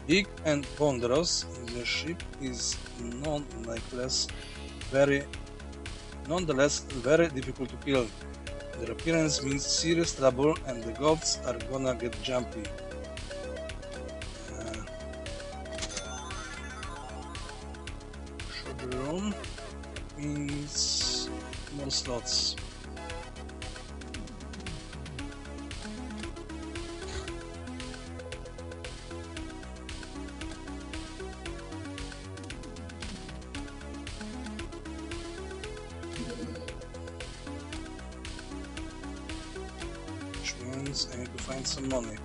Big and ponderous, the ship is nonetheless very difficult to kill. Their appearance means serious trouble, and the gods are gonna get jumpy. Showroom means more slots. Which means I need to find some money.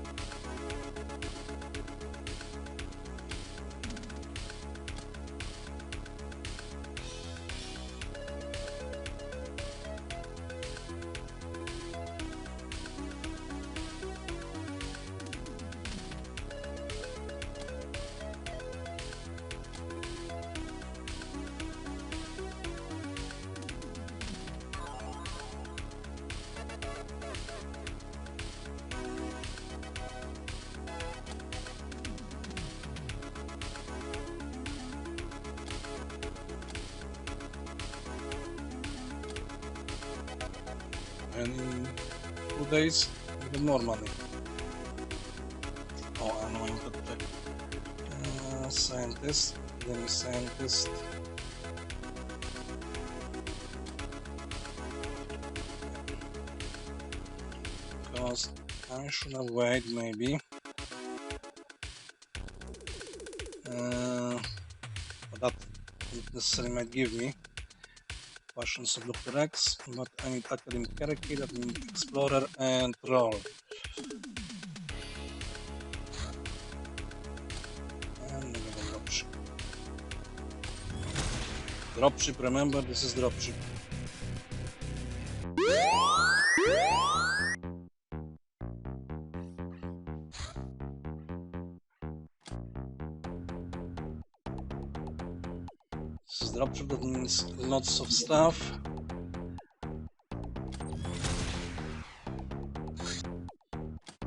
And in 2 days, even more money. Oh, I know I need to check. Scientist, then scientist. Because I should have waited maybe. But that necessarily might give me passions of Dr. X, but I need academic character, I need explorer and troll. And another dropship. Dropship, remember, this is dropship. This is dropship, that means lots of stuff.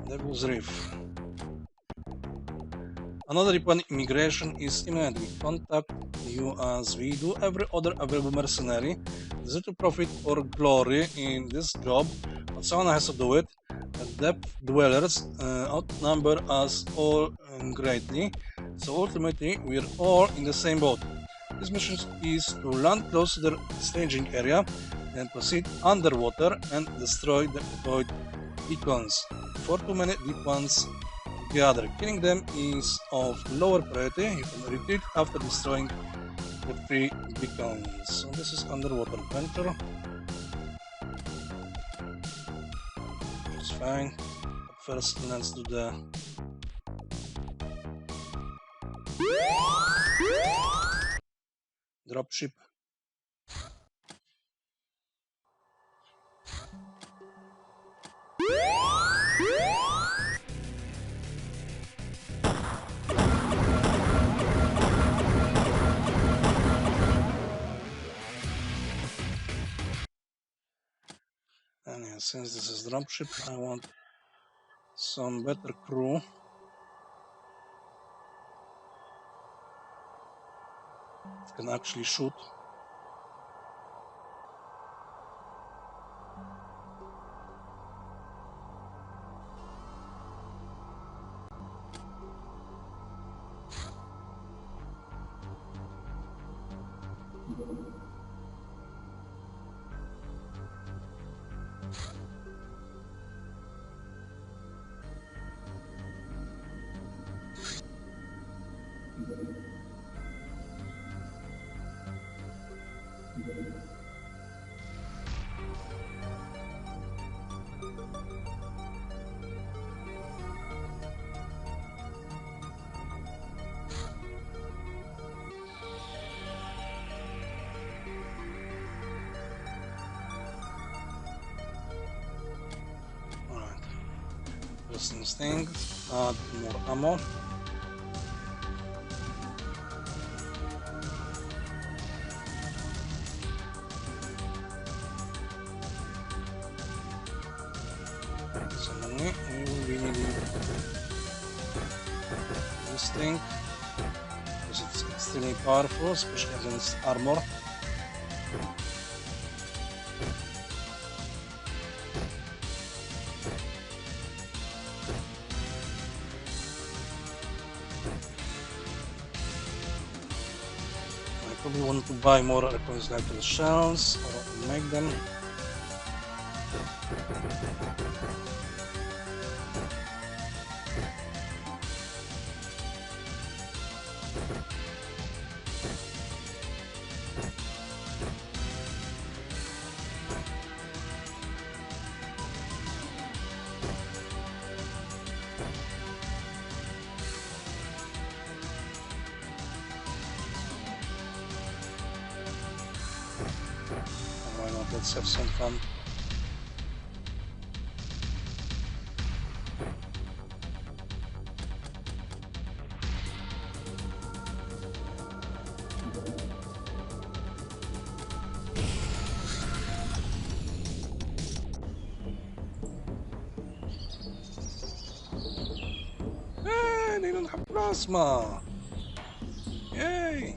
Devil's Reef. Another upon immigration is imminent. We contact you as we do every other available mercenary. Is it to profit or glory in this job? But someone has to do it. The depth dwellers outnumber us all greatly, so ultimately we're all in the same boat. This mission is to land close to the staging area, then proceed underwater and destroy the void beacons. For too many deep ones gather. Killing them is of lower priority. You can retreat after destroying the 3 beacons. So this is underwater adventure. It's fine. But first, let's do the dropship. And yeah, since this is dropship, I want some better crew. That can actually shoot. Alright. First instinct, add more ammo. Suddenly, we will be needing this thing because it's extremely powerful, especially against armor. I probably want to buy more reconciliable shells or make them. Why not? Let's have some fun. Hey, they don't have plasma! Yay!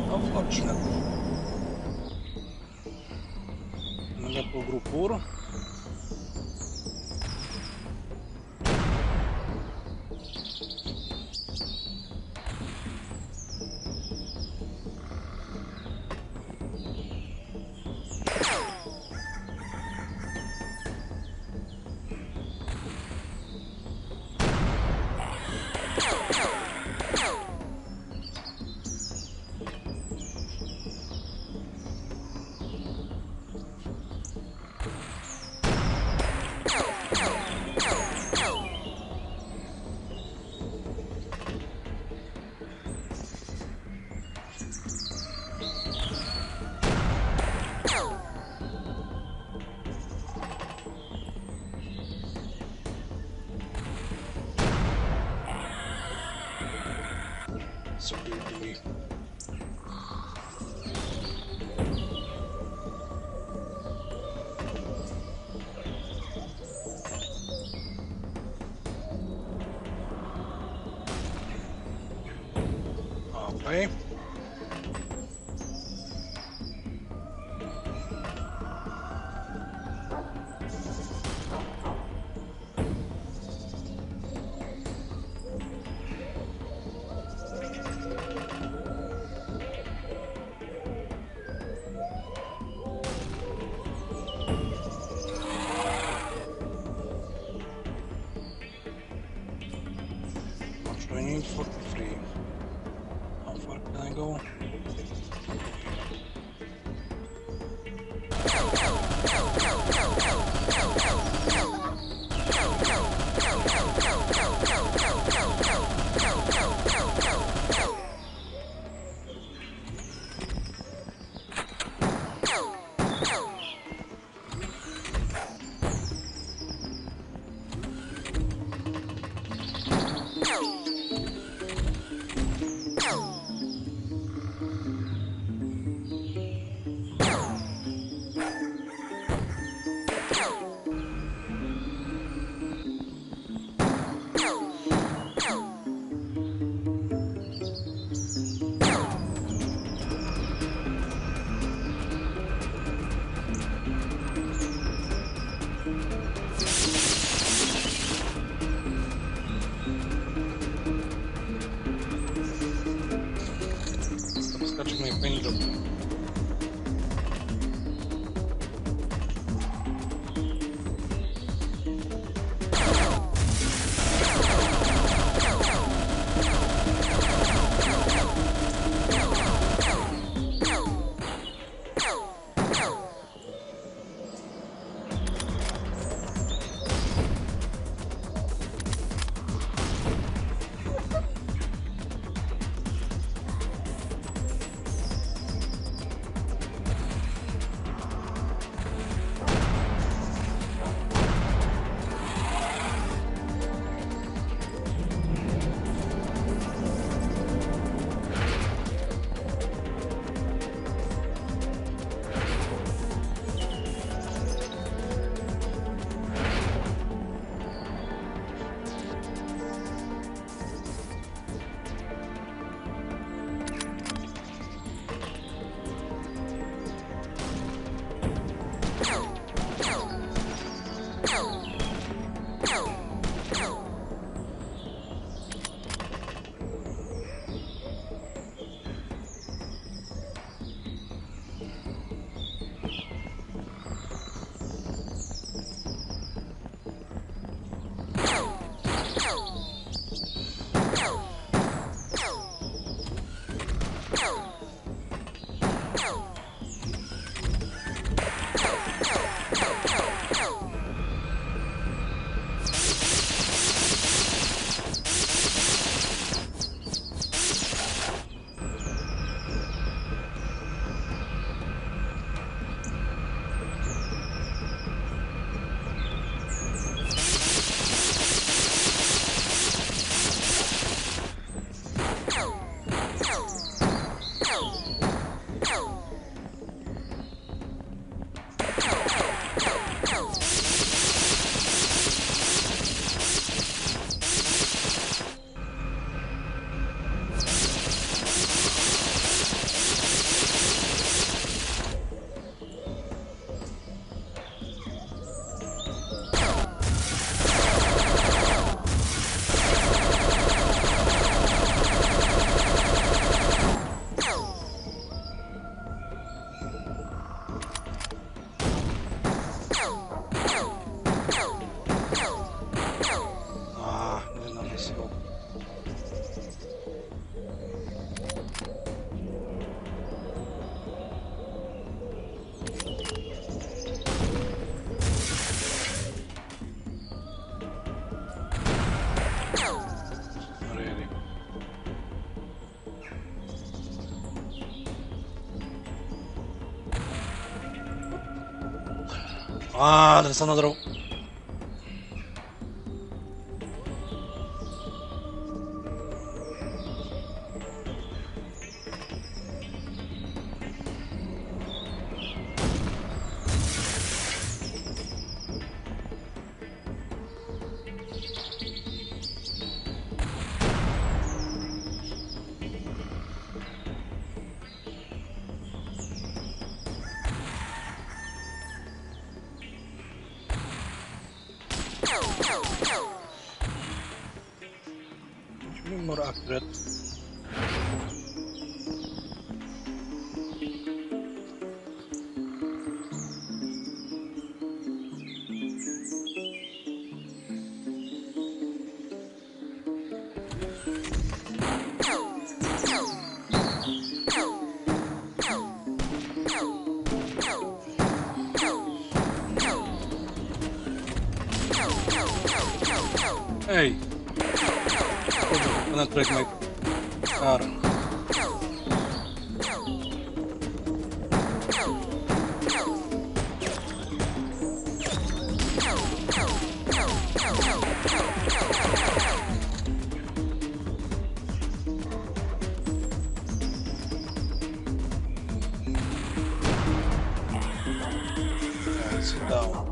How fortunate. Andiamo col gruppo puro. Security. Okay. I need 43. How far can I go? touching my paint job. Ah, there's another. Should be more accurate. Hey! Penetrate my car. Yeah, sit down.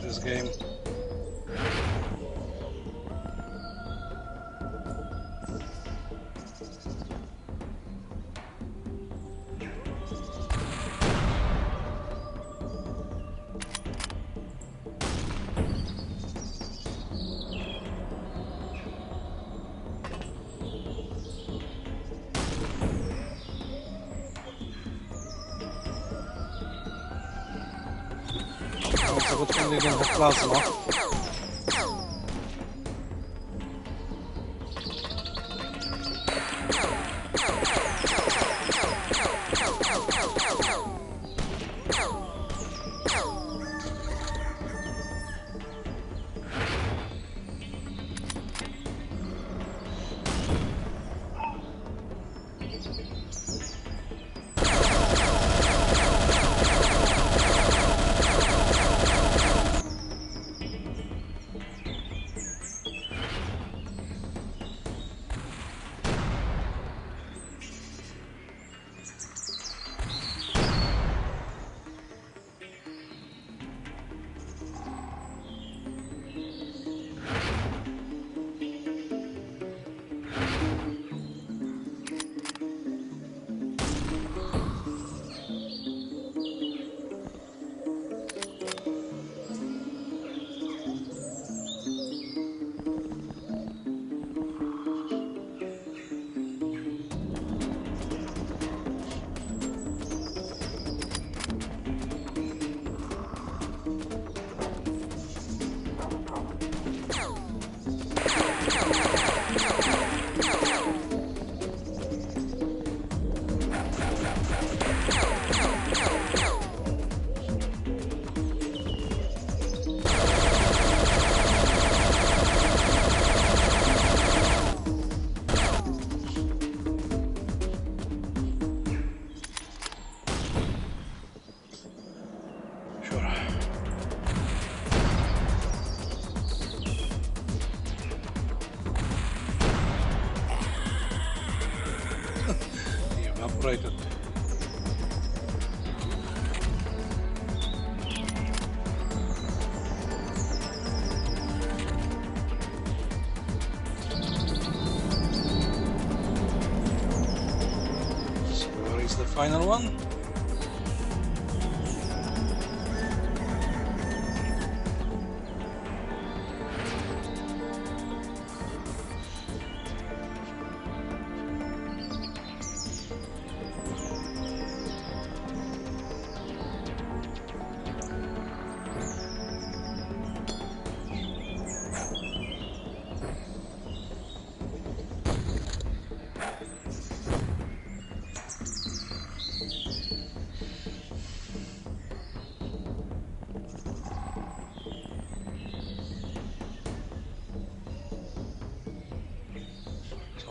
This game. It's a good thing they don't have plasma. Evaporated. So where is the final one?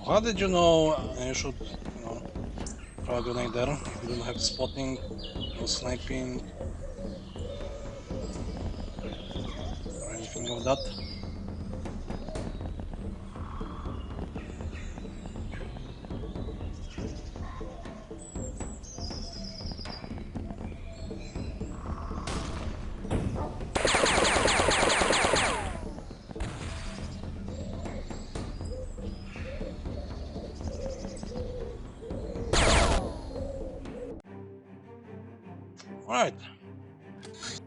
How did you know you should, throw a grenade there if you don't have spotting, no sniping, or anything of that?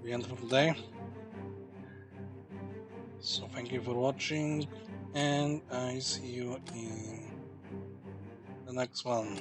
the end of the day. So thank you for watching, and I see you in the next one.